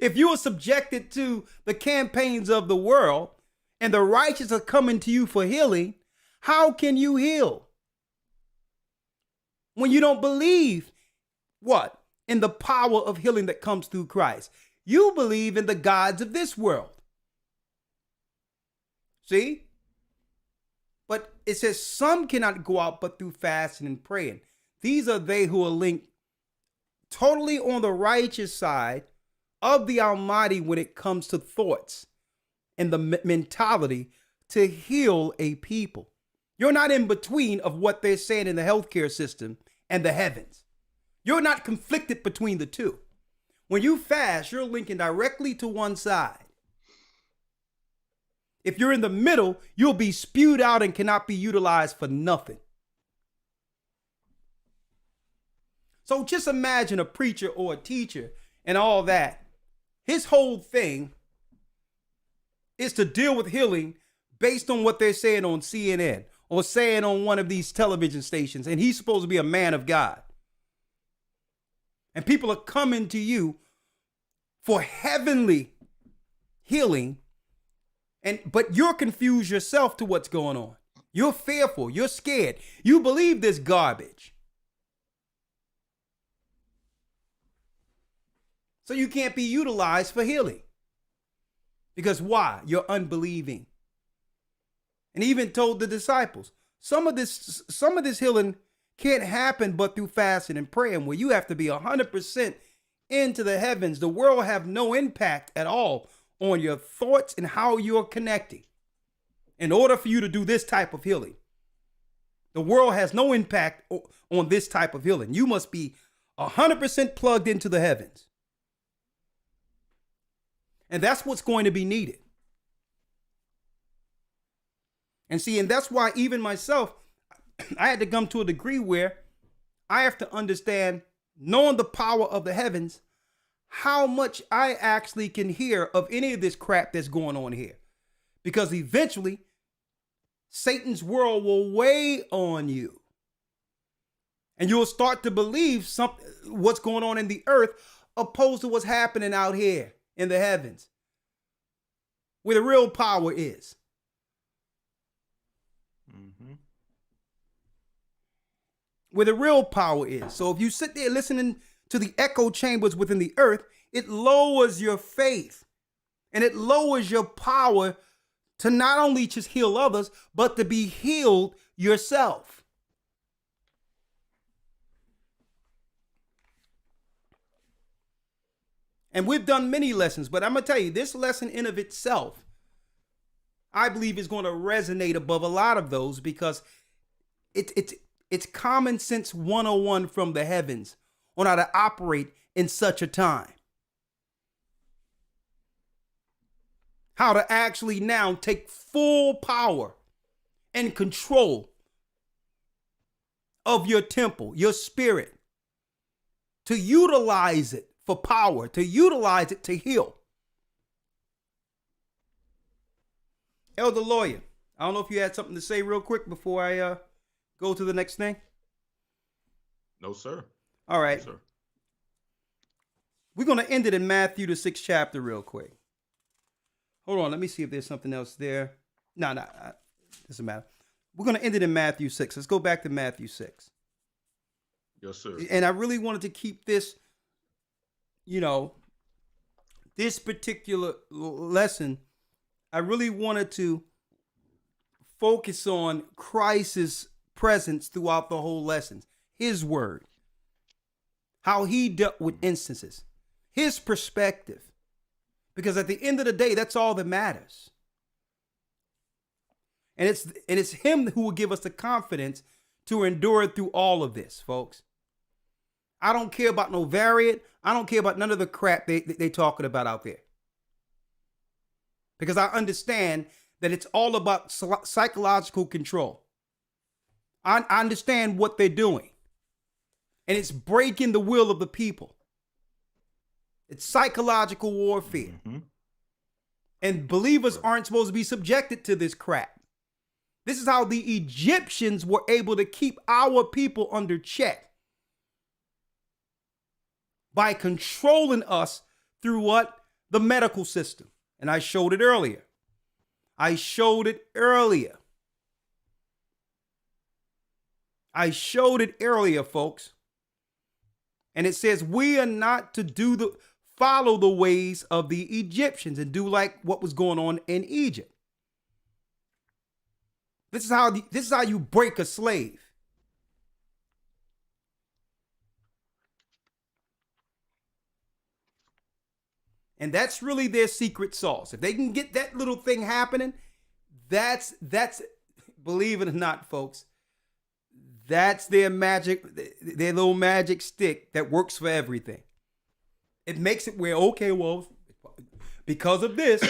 If you are subjected to the campaigns of the world and the righteous are coming to you for healing, how can you heal? When you don't believe what? In the power of healing that comes through Christ. You believe in the gods of this world. See? But it says some cannot go out but through fasting and praying. These are they who are linked totally on the righteous side of the Almighty when it comes to thoughts and the mentality to heal a people. You're not in between of what they're saying in the healthcare system and the heavens. You're not conflicted between the two. When you fast, you're linking directly to one side. If you're in the middle, you'll be spewed out and cannot be utilized for nothing. So just imagine a preacher or a teacher and all that. His whole thing is to deal with healing based on what they're saying on CNN or saying on one of these television stations. And he's supposed to be a man of God. And people are coming to you for heavenly healing. But you're confused yourself to what's going on. You're fearful. You're scared. You believe this garbage. So you can't be utilized for healing. Because why? You're unbelieving. And he even told the disciples, some of this healing can't happen but through fasting and praying, where you have to be 100% into the heavens. The world will have no impact at all on your thoughts and how you're connecting. In order for you to do this type of healing, the world has no impact on this type of healing. You must be 100% plugged into the heavens. And that's what's going to be needed. And see, and that's why even myself, I had to come to a degree where I have to understand, knowing the power of the heavens, how much I actually can hear of any of this crap that's going on here. Because eventually, Satan's world will weigh on you. And you'll start to believe what's going on in the earth opposed to what's happening out here in the heavens, where the real power is. Where the real power is. So if you sit there listening to the echo chambers within the earth, it lowers your faith and it lowers your power to not only just heal others, but to be healed yourself. And we've done many lessons, but I'm going to tell you, this lesson in of itself, I believe is going to resonate above a lot of those, because it's common sense 101 from the heavens on how to operate in such a time. How to actually now take full power and control of your temple, your spirit, to utilize it for power, to utilize it to heal. Elder Lawyer, I don't know if you had something to say real quick before I go to the next thing. No, sir. All right. No, sir. We're going to end it in Matthew, the 6th chapter, real quick. Hold on. Let me see if there's something else there. No, doesn't matter. We're going to end it in Matthew 6. Let's go back to Matthew 6. Yes, sir. And I really wanted to keep this, this particular lesson, I really wanted to focus on Christ's presence throughout the whole lesson, his word, how he dealt with instances, his perspective. Because at the end of the day, that's all that matters. And it's him who will give us the confidence to endure through all of this, folks. I don't care about no variant. I don't care about none of the crap they talking about out there. Because I understand that it's all about psychological control. I understand what they're doing. And it's breaking the will of the people. It's psychological warfare. Mm-hmm. And believers aren't supposed to be subjected to this crap. This is how the Egyptians were able to keep our people under check. By controlling us through what? The medical system. And I showed it earlier. I showed it earlier, folks. And it says we are not to follow the ways of the Egyptians and do like what was going on in Egypt. This is how you break a slave. And that's really their secret sauce. If they can get that little thing happening, that's believe it or not, folks, that's their magic, their little magic stick that works for everything. It makes it where, okay, well, because of this,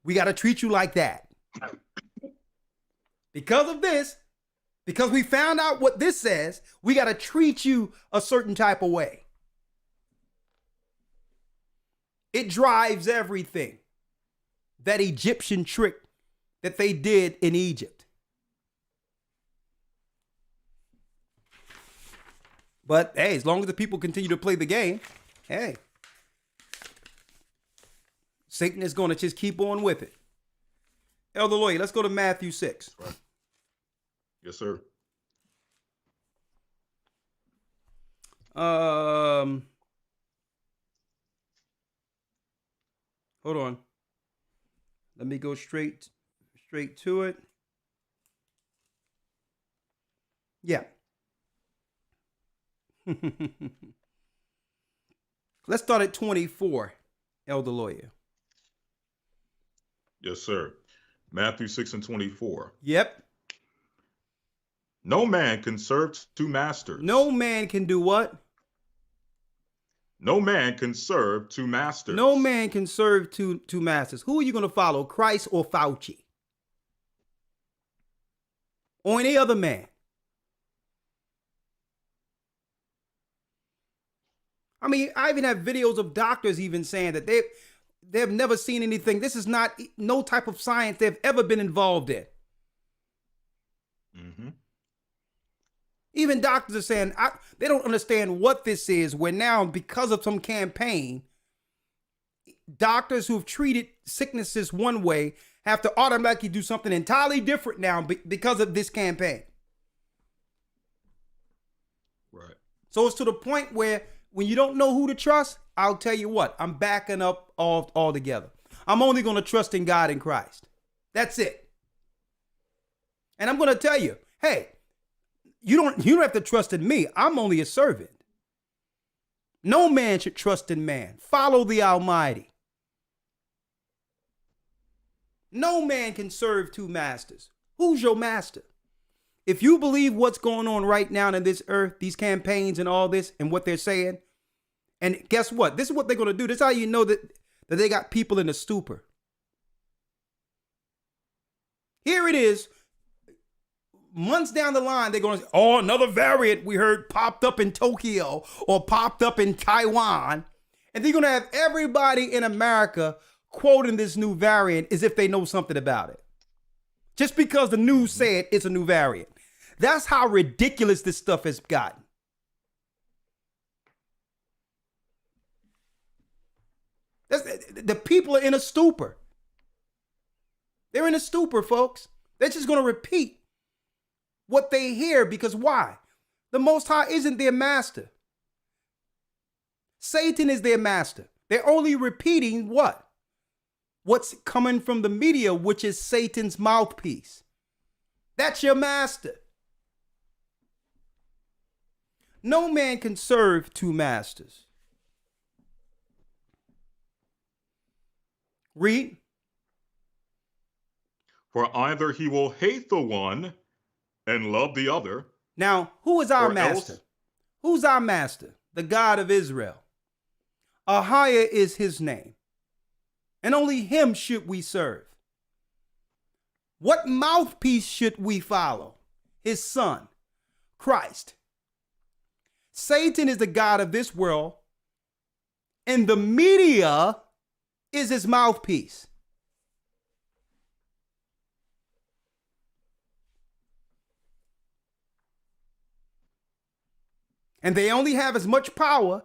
we got to treat you like that. Because of this, because we found out what this says, we got to treat you a certain type of way. It drives everything. That Egyptian trick that they did in Egypt. But hey, as long as the people continue to play the game, hey, Satan is going to just keep on with it. Elder Lawyer, let's go to Matthew 6. Right. Yes, sir. Hold on. Let me go straight to it. Yeah. Let's start at 24, Elder Lawyer. Yes, sir. Matthew 6:24. Yep. No man can serve two masters. No man can do what? No man can serve two masters. No man can serve two masters. Who are you going to follow, Christ or Fauci? Or any other man? I mean, I even have videos of doctors even saying that they've never seen anything. This is not no type of science they've ever been involved in. Mm-hmm. Even doctors are saying they don't understand what this is, where now, because of some campaign, doctors who've treated sicknesses one way have to automatically do something entirely different now because of this campaign. Right. So it's to the point where when you don't know who to trust, I'll tell you what, I'm backing up altogether. I'm only going to trust in God and Christ. That's it. And I'm going to tell you, hey, you don't have to trust in me. I'm only a servant. No man should trust in man. Follow the Almighty. No man can serve two masters. Who's your master? If you believe what's going on right now in this earth, these campaigns and all this and what they're saying, and guess what? This is what they're going to do. This is how you know that they got people in a stupor. Here it is. Months down the line, they're going to say, oh, another variant we heard popped up in Tokyo or popped up in Taiwan. And they're going to have everybody in America quoting this new variant as if they know something about it. Just because the news said it's a new variant. That's how ridiculous this stuff has gotten. The people are in a stupor. They're in a stupor, folks. They're just going to repeat what they hear, because why? The Most High isn't their master. Satan is their master. They're only repeating what? What's coming from the media, which is Satan's mouthpiece. That's your master. No man can serve two masters. Read. For either he will hate the one and love the other. Now, who is our Or master? else- Who's our master? The God of Israel. Ahia is his name, and only him should we serve. What mouthpiece should we follow? His son, Christ. Satan is the God of this world, and the media is his mouthpiece. And they only have as much power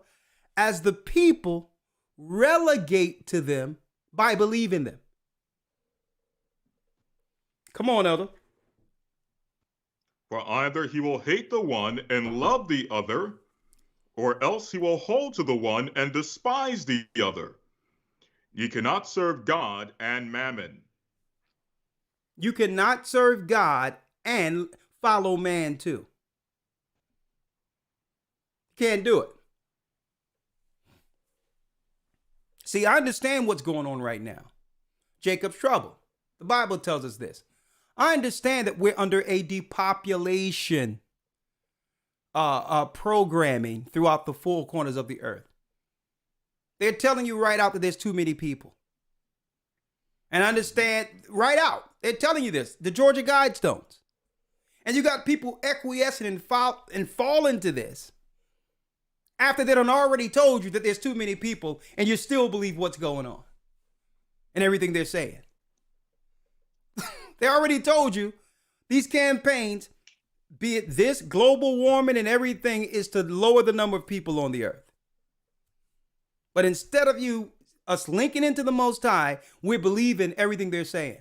as the people relegate to them by believing them. Come on, Elder. For either he will hate the one and love the other, or else he will hold to the one and despise the other. Ye cannot serve God and mammon. You cannot serve God and follow man too. Can't do it. See, I understand what's going on right now. Jacob's trouble. The Bible tells us this. I understand that we're under a depopulation programming throughout the four corners of the earth. They're telling you right out that there's too many people. And I understand right out. They're telling you this. The Georgia Guidestones. And you got people acquiescing and fall into this after they done already told you that there's too many people, and you still believe what's going on and everything they're saying. They already told you these campaigns, be it this global warming and everything, is to lower the number of people on the earth. But instead of us linking into the Most High, we're believing everything they're saying.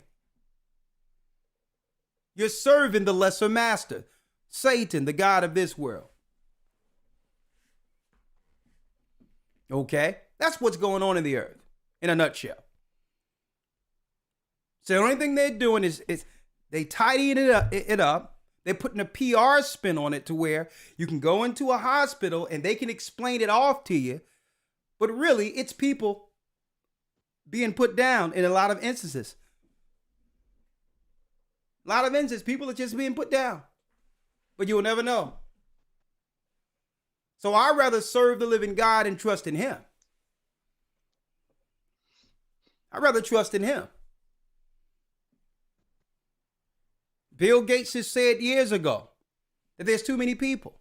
You're serving the lesser master, Satan, the God of this world. Okay? That's what's going on in the earth, in a nutshell. So the only thing they're doing is they tidying it up. They're putting a PR spin on it to where you can go into a hospital and they can explain it off to you. But really, it's people being put down in a lot of instances. A lot of instances, people are just being put down. But you'll never know. So I'd rather serve the living God and trust in him. I'd rather trust in him. Bill Gates has said years ago that there's too many people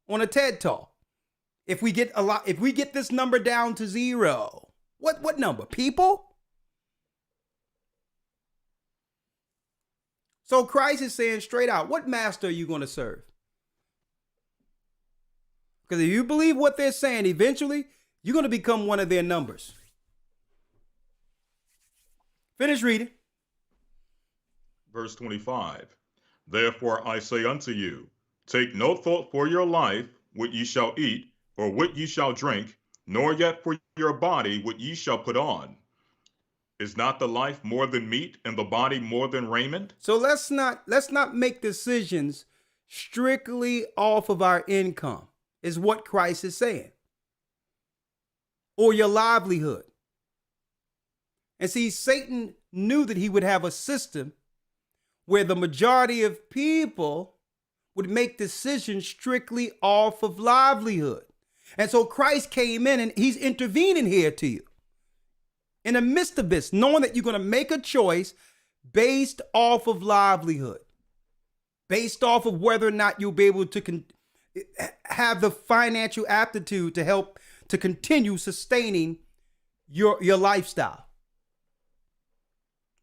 on a TED Talk. If we get this number down to zero, what number? People? So Christ is saying straight out, what master are you going to serve? Because if you believe what they're saying, eventually you're going to become one of their numbers. Finish reading. Verse 25. Therefore I say unto you, take no thought for your life, what ye shall eat, or what ye shall drink, nor yet for your body, what ye shall put on. Is not the life more than meat, and the body more than raiment? So let's not make decisions strictly off of our income, is what Christ is saying. Or your livelihood. And see, Satan knew that he would have a system where the majority of people would make decisions strictly off of livelihood. And so Christ came in and he's intervening here to you in the midst of this, knowing that you're going to make a choice based off of livelihood, based off of whether or not you'll be able to have the financial aptitude to help to continue sustaining your lifestyle.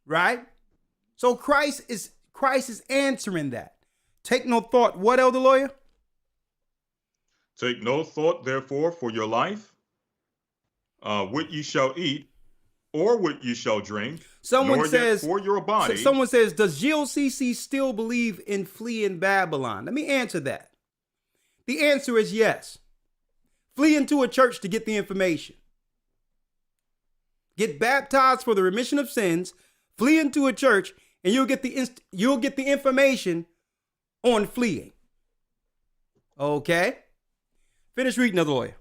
Right? So Christ is answering that. Take no thought. What, Elder Lawyer? Take no thought, therefore, for your life. what ye shall eat, or what ye shall drink, Someone nor says, yet for your body. someone says, does GOCC still believe in fleeing Babylon? Let me answer that. The answer is yes. Flee into a church to get the information. Get baptized for the remission of sins, flee into a church, and you'll get the information on fleeing. Okay? Finish reading, Elder Lawyer.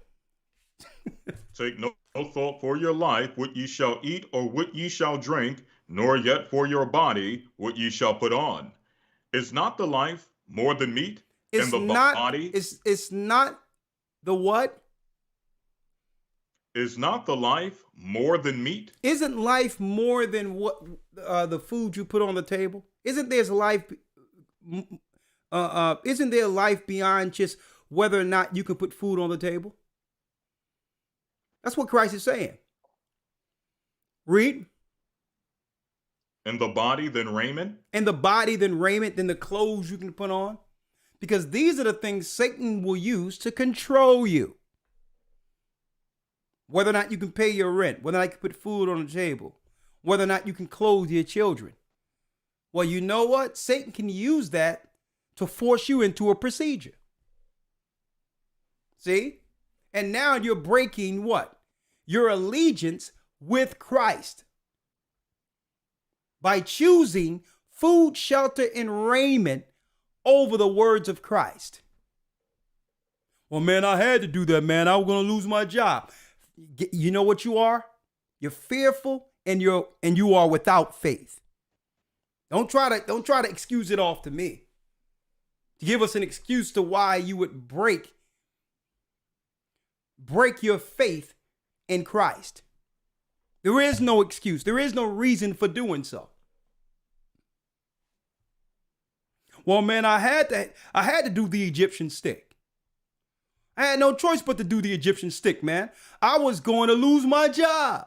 Take no thought for your life, what ye shall eat, or what ye shall drink, nor yet for your body, what ye shall put on. Is not the life more than meat, and the body? It's not the what? Is not the life more than meat? Isn't life more than what the food you put on the table? Isn't there life? Isn't there life beyond just whether or not you can put food on the table? That's what Christ is saying. Read. And the body than raiment? And the body than raiment, than the clothes you can put on. Because these are the things Satan will use to control you. Whether or not you can pay your rent, whether or not you can put food on the table, whether or not you can clothe your children. Well, you know what? Satan can use that to force you into a procedure. See? And now you're breaking what? Your allegiance with Christ. By choosing food, shelter, and raiment over the words of Christ. Well, man, I had to do that, man. I was going to lose my job. You know what you are? You're fearful and you are without faith. Don't try to excuse it off to me. To give us an excuse to why you would break your faith in Christ. There is no excuse. There is no reason for doing so. Well, man, I had to do the Egyptian stick. I had no choice but to do the Egyptian stick, man. I was going to lose my job.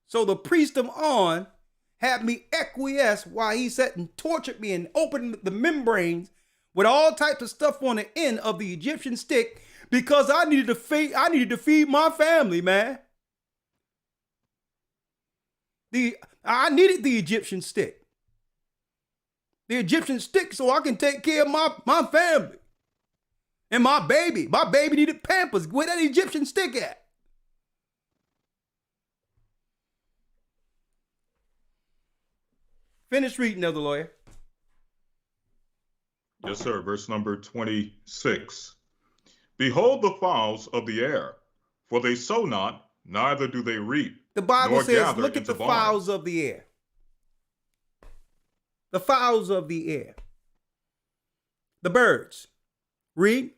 So the priest of On had me acquiesce while he sat and tortured me and opened the membranes with all types of stuff on the end of the Egyptian stick because I needed to feed my family, man. I needed the Egyptian stick. The Egyptian stick so I can take care of my family. And my baby. My baby needed Pampers. Where that Egyptian stick at? Finish reading, Elder Lawyer. Yes, sir. Verse number 26. Behold the fowls of the air, for they sow not, neither do they reap. The Bible nor says, gather look at into the barns. fowls of the air. The fowls of the air. The birds. Read.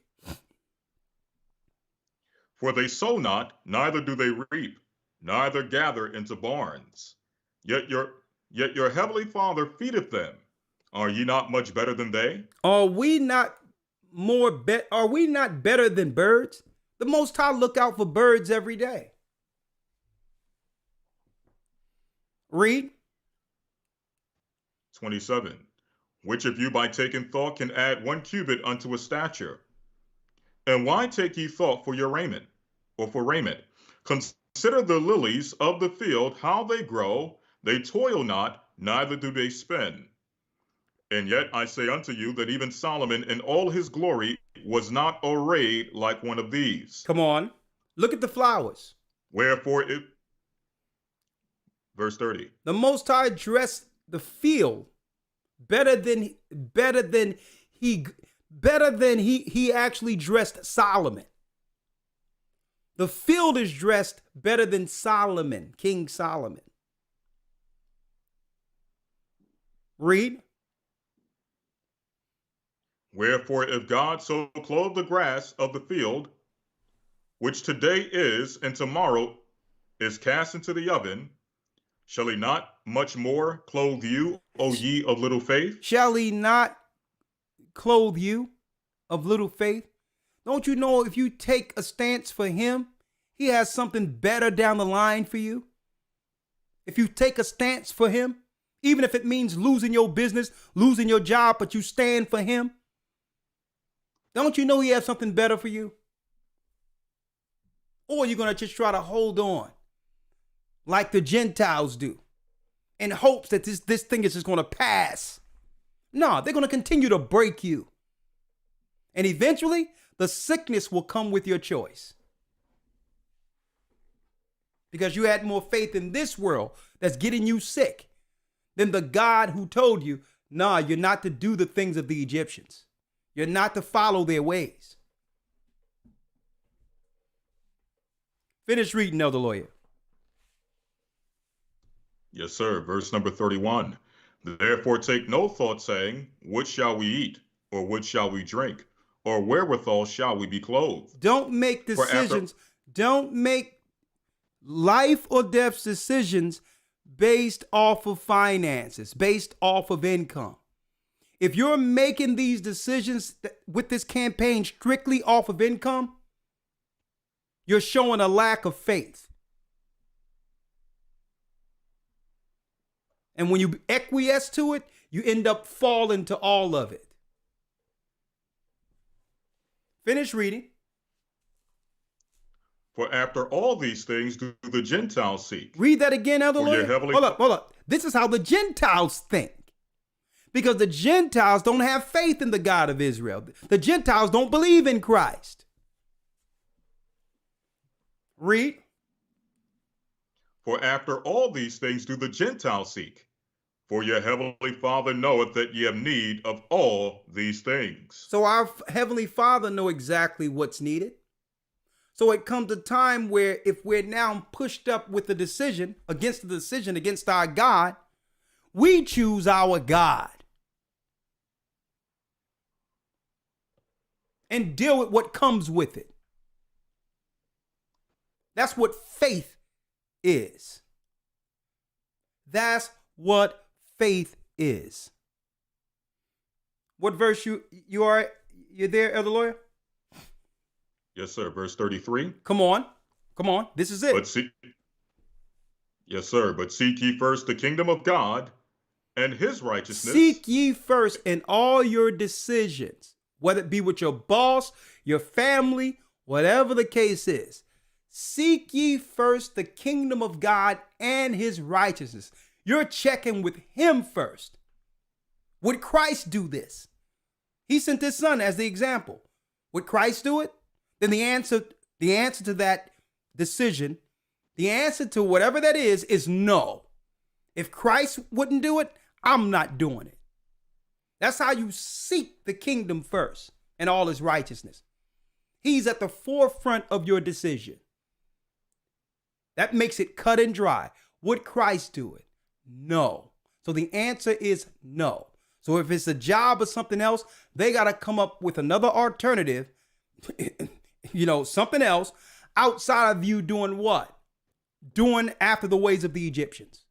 For they sow not, neither do they reap, neither gather into barns. Yet your heavenly Father feedeth them. Are ye not much better than they? Are we not better than birds? The Most High look out for birds every day. Read. 27. Which of you by taking thought can add 1 cubit unto a stature? And why take ye thought for your raiment, or for raiment? Consider the lilies of the field, how they grow. They toil not, neither do they spin. And yet I say unto you that even Solomon in all his glory was not arrayed like one of these. Come on. Look at the flowers. Wherefore it, verse 30. The Most High dressed the field better than he actually dressed Solomon. The field is dressed better than Solomon, King Solomon. Read. Wherefore, if God so clothe the grass of the field, which today is and tomorrow is cast into the oven, shall he not much more clothe you, O ye of little faith? Shall he not clothe you of little faith? Don't you know if you take a stance for him, he has something better down the line for you? If you take a stance for him, even if it means losing your business, losing your job, but you stand for him, Don't you know he has something better for you? Or you're going to just try to hold on like the Gentiles do in hopes that this thing is just going to pass. No, they're going to continue to break you. And eventually, the sickness will come with your choice. Because you had more faith in this world that's getting you sick than the God who told you, nah, you're not to do the things of the Egyptians. You're not to follow their ways. Finish reading, Elder Lawyer. Yes, sir. Verse number 31. Therefore take no thought, saying, what shall we eat? Or what shall we drink? Or wherewithal shall we be clothed? Don't make decisions. Don't make life or death decisions based off of finances, based off of income. If you're making these decisions with this campaign strictly off of income, you're showing a lack of faith. And when you acquiesce to it, you end up falling to all of it. Finish reading. For after all these things do the Gentiles seek. Read that again, Elder Lawyer. Hold up. This is how the Gentiles think. Because the Gentiles don't have faith in the God of Israel. The Gentiles don't believe in Christ. Read. For after all these things do the Gentiles seek. For your heavenly Father knoweth that ye have need of all these things. So our heavenly Father know exactly what's needed. So it comes a time where if we're now pushed up with the decision against our God, we choose our God and deal with what comes with it. That's what faith is. That's what faith is. What verse you there, Elder Lawyer? Yes, sir. Verse 33. Come on. This is it. Yes, sir. But seek ye first the kingdom of God and his righteousness. Seek ye first in all your decisions, whether it be with your boss, your family, whatever the case is. Seek ye first the kingdom of God and his righteousness. You're checking with him first. Would Christ do this? He sent his son as the example. Would Christ do it? Then the answer to that decision, the answer to whatever that is no. If Christ wouldn't do it, I'm not doing it. That's how you seek the kingdom first and all his righteousness. He's at the forefront of your decision. That makes it cut and dry. Would Christ do it? No. So the answer is no. So if it's a job or something else, they got to come up with another alternative, something else outside of you doing what? Doing after the ways of the Egyptians.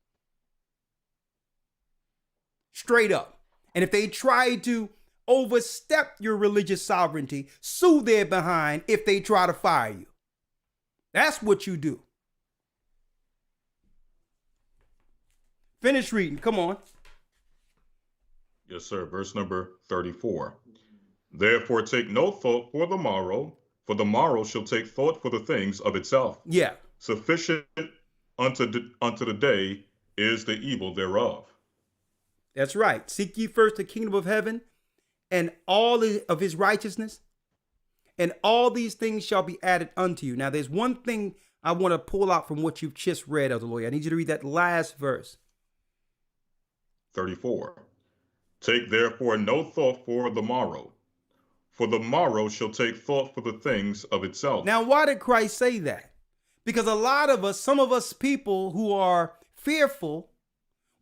Straight up. And if they try to overstep your religious sovereignty, sue their behind if they try to fire you. That's what you do. Finish reading. Come on. Yes, sir. Verse number 34. Therefore take no thought for the morrow shall take thought for the things of itself. Yeah. Sufficient unto the day is the evil thereof. That's right. Seek ye first the kingdom of heaven and all of his righteousness, and all these things shall be added unto you. Now, there's one thing I want to pull out from what you've just read, Elder Lawyer. I need you to read that last verse. 34. Take therefore no thought for the morrow shall take thought for the things of itself. Now, why did Christ say that? Because some of us people who are fearful,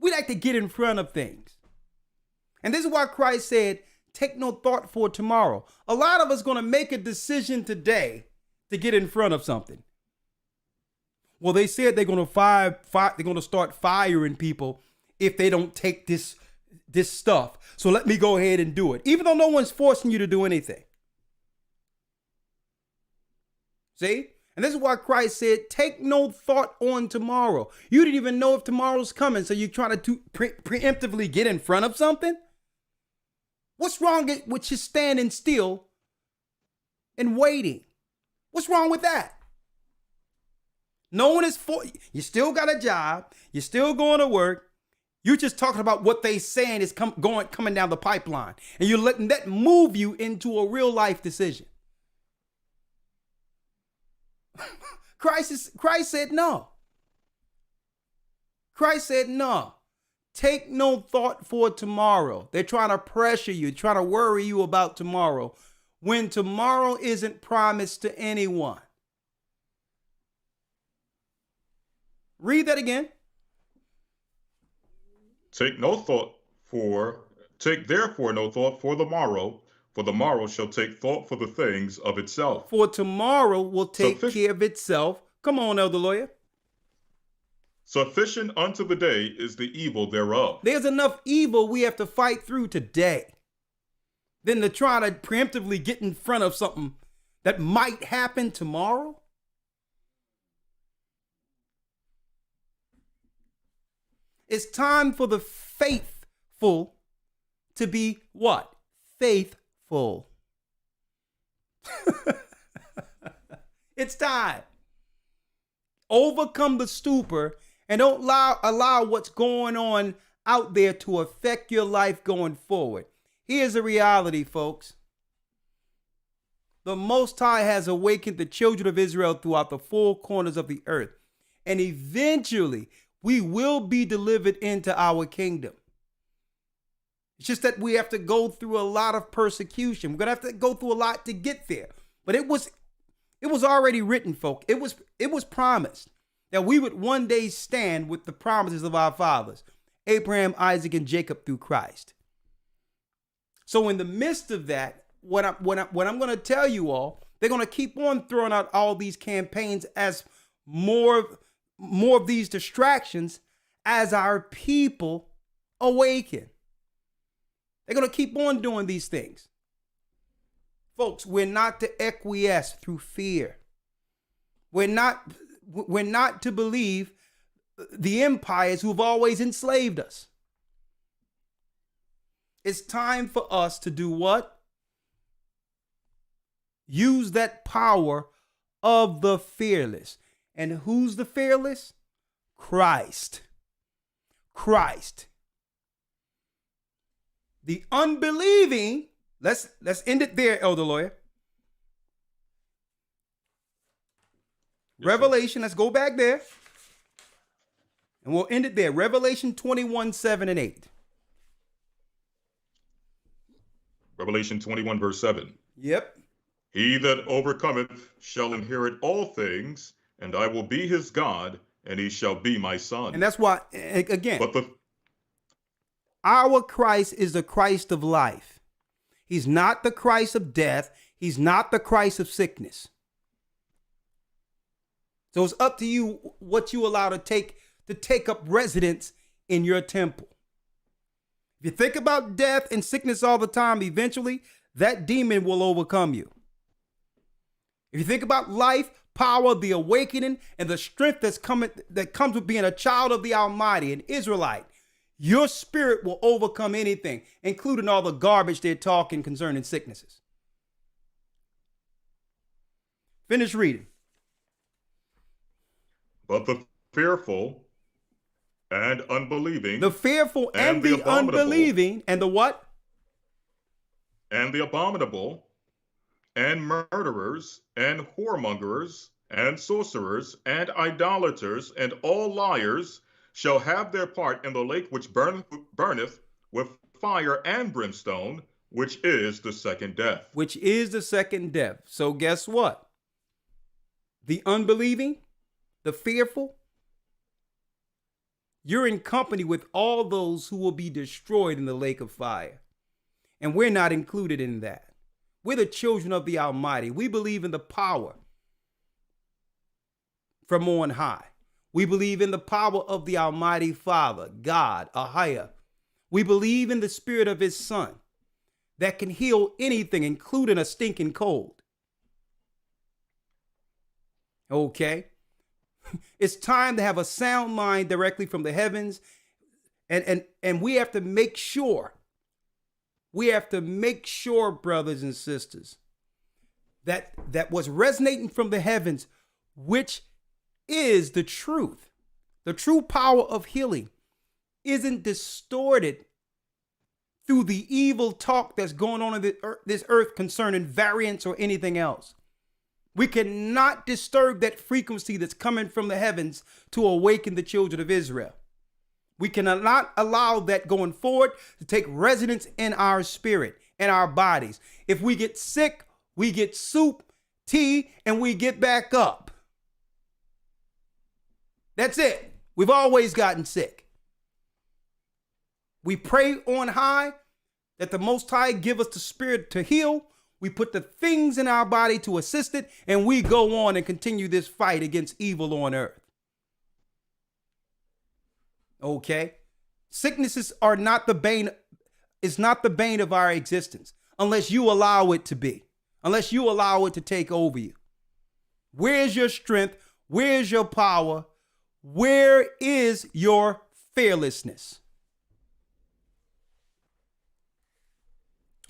we like to get in front of things. And this is why Christ said, take no thought for tomorrow. A lot of us going to make a decision today to get in front of something. Well, they said they're going to start firing people if they don't take this stuff. So let me go ahead and do it, even though no one's forcing you to do anything. See? And this is why Christ said, take no thought on tomorrow. You didn't even know if tomorrow's coming, so you're trying to preemptively get in front of something? What's wrong with you standing still and waiting. What's wrong with that? No one is for you. Still got a job. You're still going to work. You're just talking about what they saying is coming down the pipeline, and you're letting that move you into a real life decision. Christ said no. Christ said no. Take no thought for tomorrow. They're trying to pressure you, trying to worry you about tomorrow, when tomorrow isn't promised to anyone. Read that again. Take therefore no thought for the morrow shall take thought for the things of itself. For tomorrow will take care of itself. Come on, Elder Lawyer. Sufficient unto the day is the evil thereof. There's enough evil we have to fight through today than to try to preemptively get in front of something that might happen tomorrow. It's time for the faithful to be what? Faithful. It's time. Overcome the stupor and don't allow what's going on out there to affect your life going forward. Here's the reality, folks. The Most High has awakened the children of Israel throughout the four corners of the earth. And eventually, we will be delivered into our kingdom. It's just that we have to go through a lot of persecution. We're going to have to go through a lot to get there. But it was already written, folk. It was promised that we would one day stand with the promises of our fathers, Abraham, Isaac, and Jacob through Christ. So in the midst of that, what I'm going to tell you all, they're going to keep on throwing out all these campaigns as more of these distractions as our people awaken. They're going to keep on doing these things. Folks, we're not to acquiesce through fear. We're not to believe the empires who've always enslaved us. It's time for us to do what? Use that power of the fearless. And who's the fearless? Christ. Christ. The unbelieving, let's end it there, Elder Lawyer. Yes, Revelation, let's go back there. And we'll end it there. Revelation 21, 7 and 8. Revelation 21, verse 7. Yep. He that overcometh shall inherit all things, and I will be his God, and he shall be my son. And that's why, again, but our Christ is the Christ of life. He's not the Christ of death. He's not the Christ of sickness. So it's up to you what you allow to take up residence in your temple. If you think about death and sickness all the time, eventually that demon will overcome you. If you think about life, power, the awakening, and the strength that comes with being a child of the Almighty, an Israelite, your spirit will overcome anything, including all the garbage they're talking concerning sicknesses. Finish reading. But the fearful and unbelieving. The fearful and the unbelieving and the what? And the abominable and murderers and whoremongers and sorcerers and idolaters and all liars shall have their part in the lake which burneth with fire and brimstone, which is the second death. Which is the second death. So guess what? The unbelieving, the fearful, you're in company with all those who will be destroyed in the lake of fire. And we're not included in that. We're the children of the Almighty. We believe in the power from on high. We believe in the power of the Almighty Father, God, Ahia. We believe in the Spirit of His Son that can heal anything, including a stinking cold. Okay? It's time to have a sound mind directly from the heavens. And we have to make sure, brothers and sisters, that was resonating from the heavens, which is the truth. The true power of healing isn't distorted through the evil talk that's going on in this earth concerning variants or anything else. We cannot disturb that frequency that's coming from the heavens to awaken the children of Israel. We cannot allow that going forward to take residence in our spirit and our bodies. If we get sick, we get soup, tea, and we get back up. That's it. We've always gotten sick. We pray on high that the Most High give us the spirit to heal. We put the things in our body to assist it, and we go on and continue this fight against evil on earth. Okay? Sicknesses are not the bane, it's not the bane of our existence unless you allow it to be, unless you allow it to take over you. Where's your strength? Where's your power? Where is your fearlessness?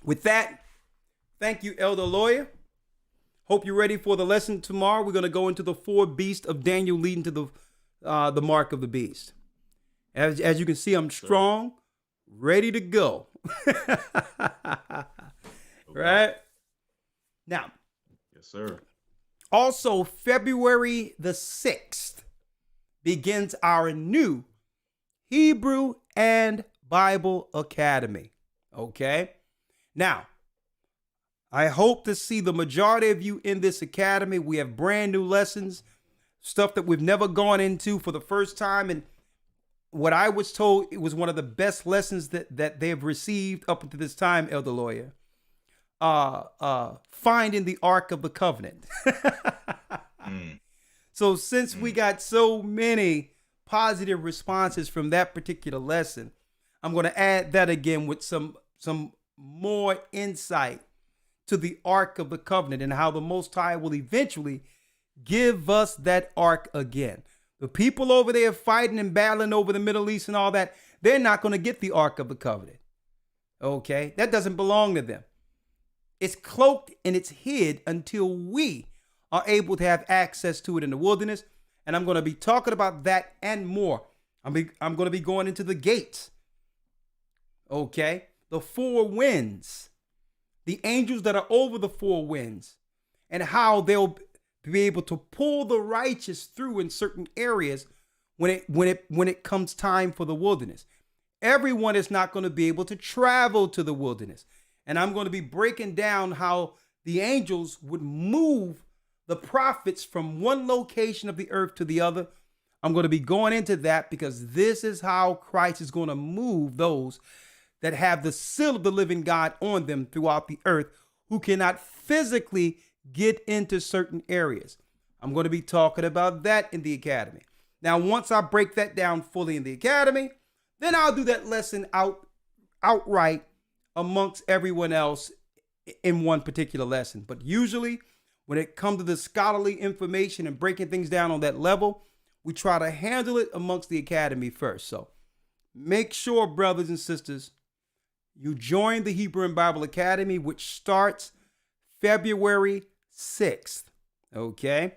With that, thank you, Elder Lawyer. Hope you're ready for the lesson tomorrow. We're going to go into the 4 beasts of Daniel leading to the mark of the beast. As you can see, I'm strong, ready to go. Right? Now. Yes, sir. Also, February the 6th begins our new Hebrew and Bible Academy. Okay? Now, I hope to see the majority of you in this academy. We have brand new lessons, stuff that we've never gone into for the first time. And what I was told, it was one of the best lessons that they have received up until this time, Elder Lawyer. Finding the Ark of the Covenant. So since we got so many positive responses from that particular lesson, I'm going to add that again with some more insight to the Ark of the Covenant and how the Most High will eventually give us that Ark again. The people over there fighting and battling over the Middle East and all that, they're not going to get the Ark of the Covenant. Okay? That doesn't belong to them. It's cloaked and it's hid until we are able to have access to it in the wilderness. And I'm going to be talking about that and more. I'm going to be going into the gates. Okay? The 4 winds. The angels that are over the 4 winds. And how they'll be able to pull the righteous through in certain areas when it comes time for the wilderness. Everyone is not going to be able to travel to the wilderness. And I'm going to be breaking down how the angels would move the prophets from one location of the earth to the other. I'm going to be going into that because this is how Christ is going to move those that have the seal of the living God on them throughout the earth who cannot physically get into certain areas. I'm going to be talking about that in the academy. Now, once I break that down fully in the academy, then I'll do that lesson outright amongst everyone else in one particular lesson. But usually when it comes to the scholarly information and breaking things down on that level, we try to handle it amongst the academy first. So make sure, brothers and sisters, you join the Hebrew and Bible Academy, which starts February 6th. Okay?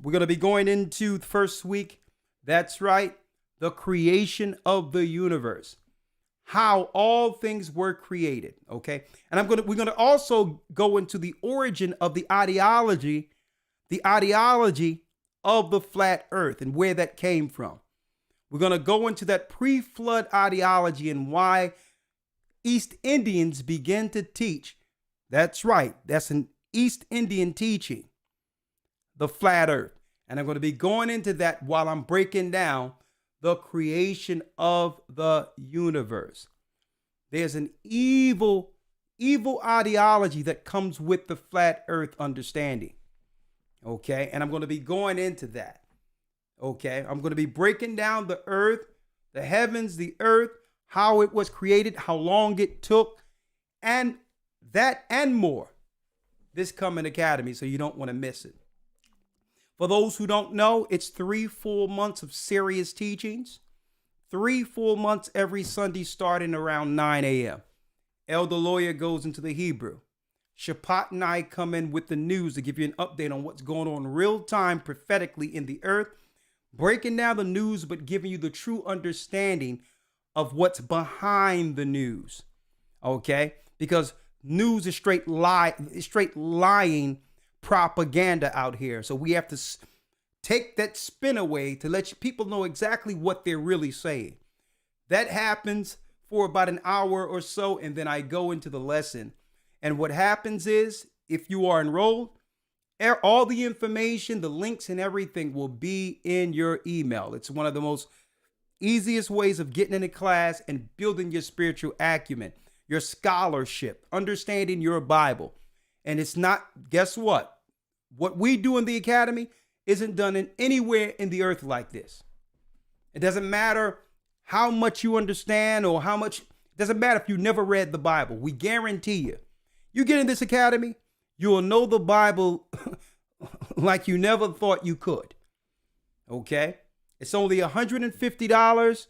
We're going to be going into the first week. That's right. The creation of the universe. How all things were created. Okay? And we're going to also go into the origin of the ideology of the flat earth and where that came from. We're going to go into that pre-flood ideology and why East Indians began to teach. That's right. That's an East Indian teaching. The flat earth. And I'm going to be going into that while I'm breaking down the creation of the universe. There's an evil ideology that comes with the flat earth understanding. Okay. And I'm going to be going into that. Okay. I'm going to be breaking down the earth, the heavens, the earth, how it was created, how long it took, and that and more this coming academy. So you don't want to miss it. For those who don't know, it's 3 full months of serious teachings. 3 full months every Sunday starting around 9 a.m. Elder Lawyer goes into the Hebrew. Shapat and I come in with the news to give you an update on what's going on real time prophetically in the earth, breaking down the news, but giving you the true understanding of what's behind the news. Okay? Because news is straight lying propaganda out here. So we have to take that spin away to let people know exactly what they're really saying. That happens for about an hour or so, and then I go into the lesson. And what happens is, if you are enrolled, all the information, the links and everything will be in your email. It's one of the most easiest ways of getting into class and building your spiritual acumen, your scholarship, understanding your Bible. And it's not, guess what? What we do in the academy isn't done in anywhere in the earth like this. It doesn't matter how much you understand or how much, it doesn't matter if you never read the Bible. We guarantee you get in this academy, you will know the Bible like you never thought you could. Okay? It's only $150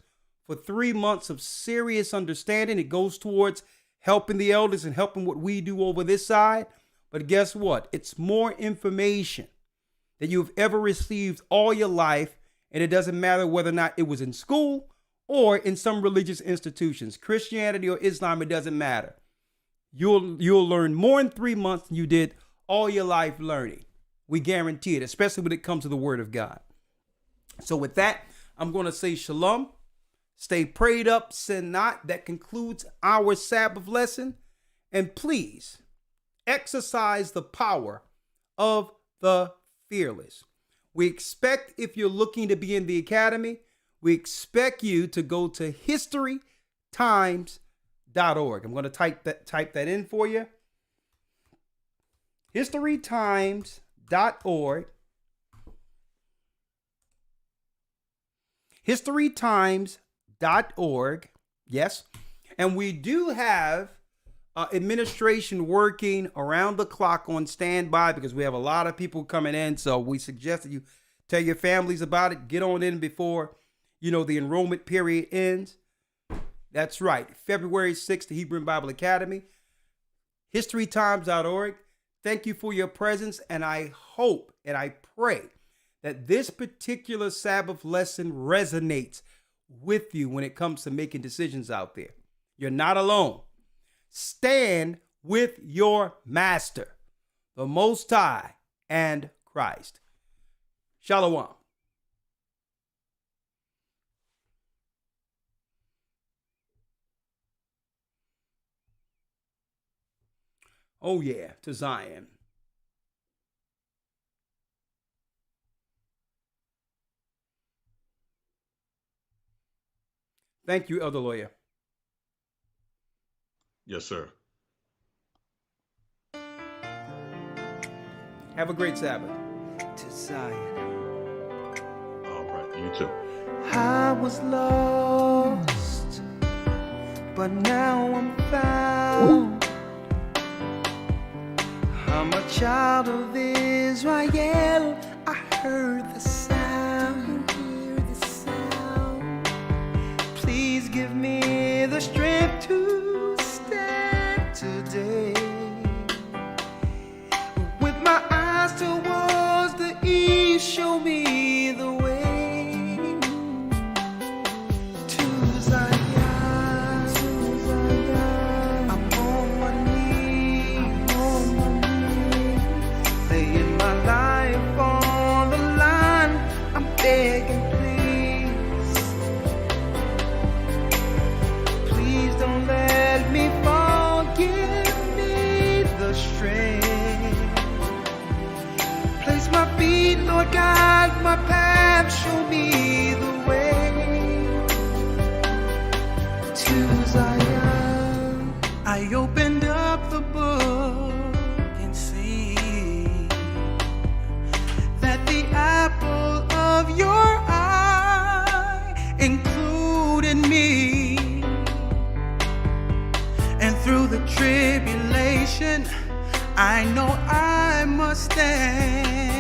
for 3 months of serious understanding. It goes towards helping the elders and helping what we do over this side. But guess what? It's more information than you've ever received all your life. And it doesn't matter whether or not it was in school or in some religious institutions, Christianity or Islam, it doesn't matter. You'll learn more in 3 months than you did all your life learning. We guarantee it, especially when it comes to the Word of God. So with that, I'm going to say shalom. Stay prayed up, sin not. That concludes our Sabbath lesson. And please exercise the power of the fearless. We expect, if you're looking to be in the academy, we expect you to go to historytimes.org. I'm going to type that in for you. historytimes.org. historytimes.org. Yes. And we do have administration working around the clock on standby because we have a lot of people coming in. So we suggest that you tell your families about it. Get on in before, the enrollment period ends. That's right. February 6th, the Hebrew Bible Academy. historytimes.org. Thank you for your presence. And I hope and I pray that this particular Sabbath lesson resonates with you when it comes to making decisions out there. You're not alone. Stand with your Master, the Most High, and Christ. Shalom. Oh yeah, to Zion. Thank you, Elder Lawyer. Yes, sir. Have a great Sabbath. To Zion. All right, you too. I was lost, but now I'm found. I'm a child of Israel. I heard the sound. Hear the sound. Please give me the strength to stand today. With my eyes towards the east, show me the way to Zion. I'm on my knees, laying my life on the line. I'm begging, please don't let me fall. Give me the strength. Place my feet, Lord God, my path. Show me the way to Zion. I opened up the book and see that the apple of your eye included me. And through the tribulation, I know I must stand.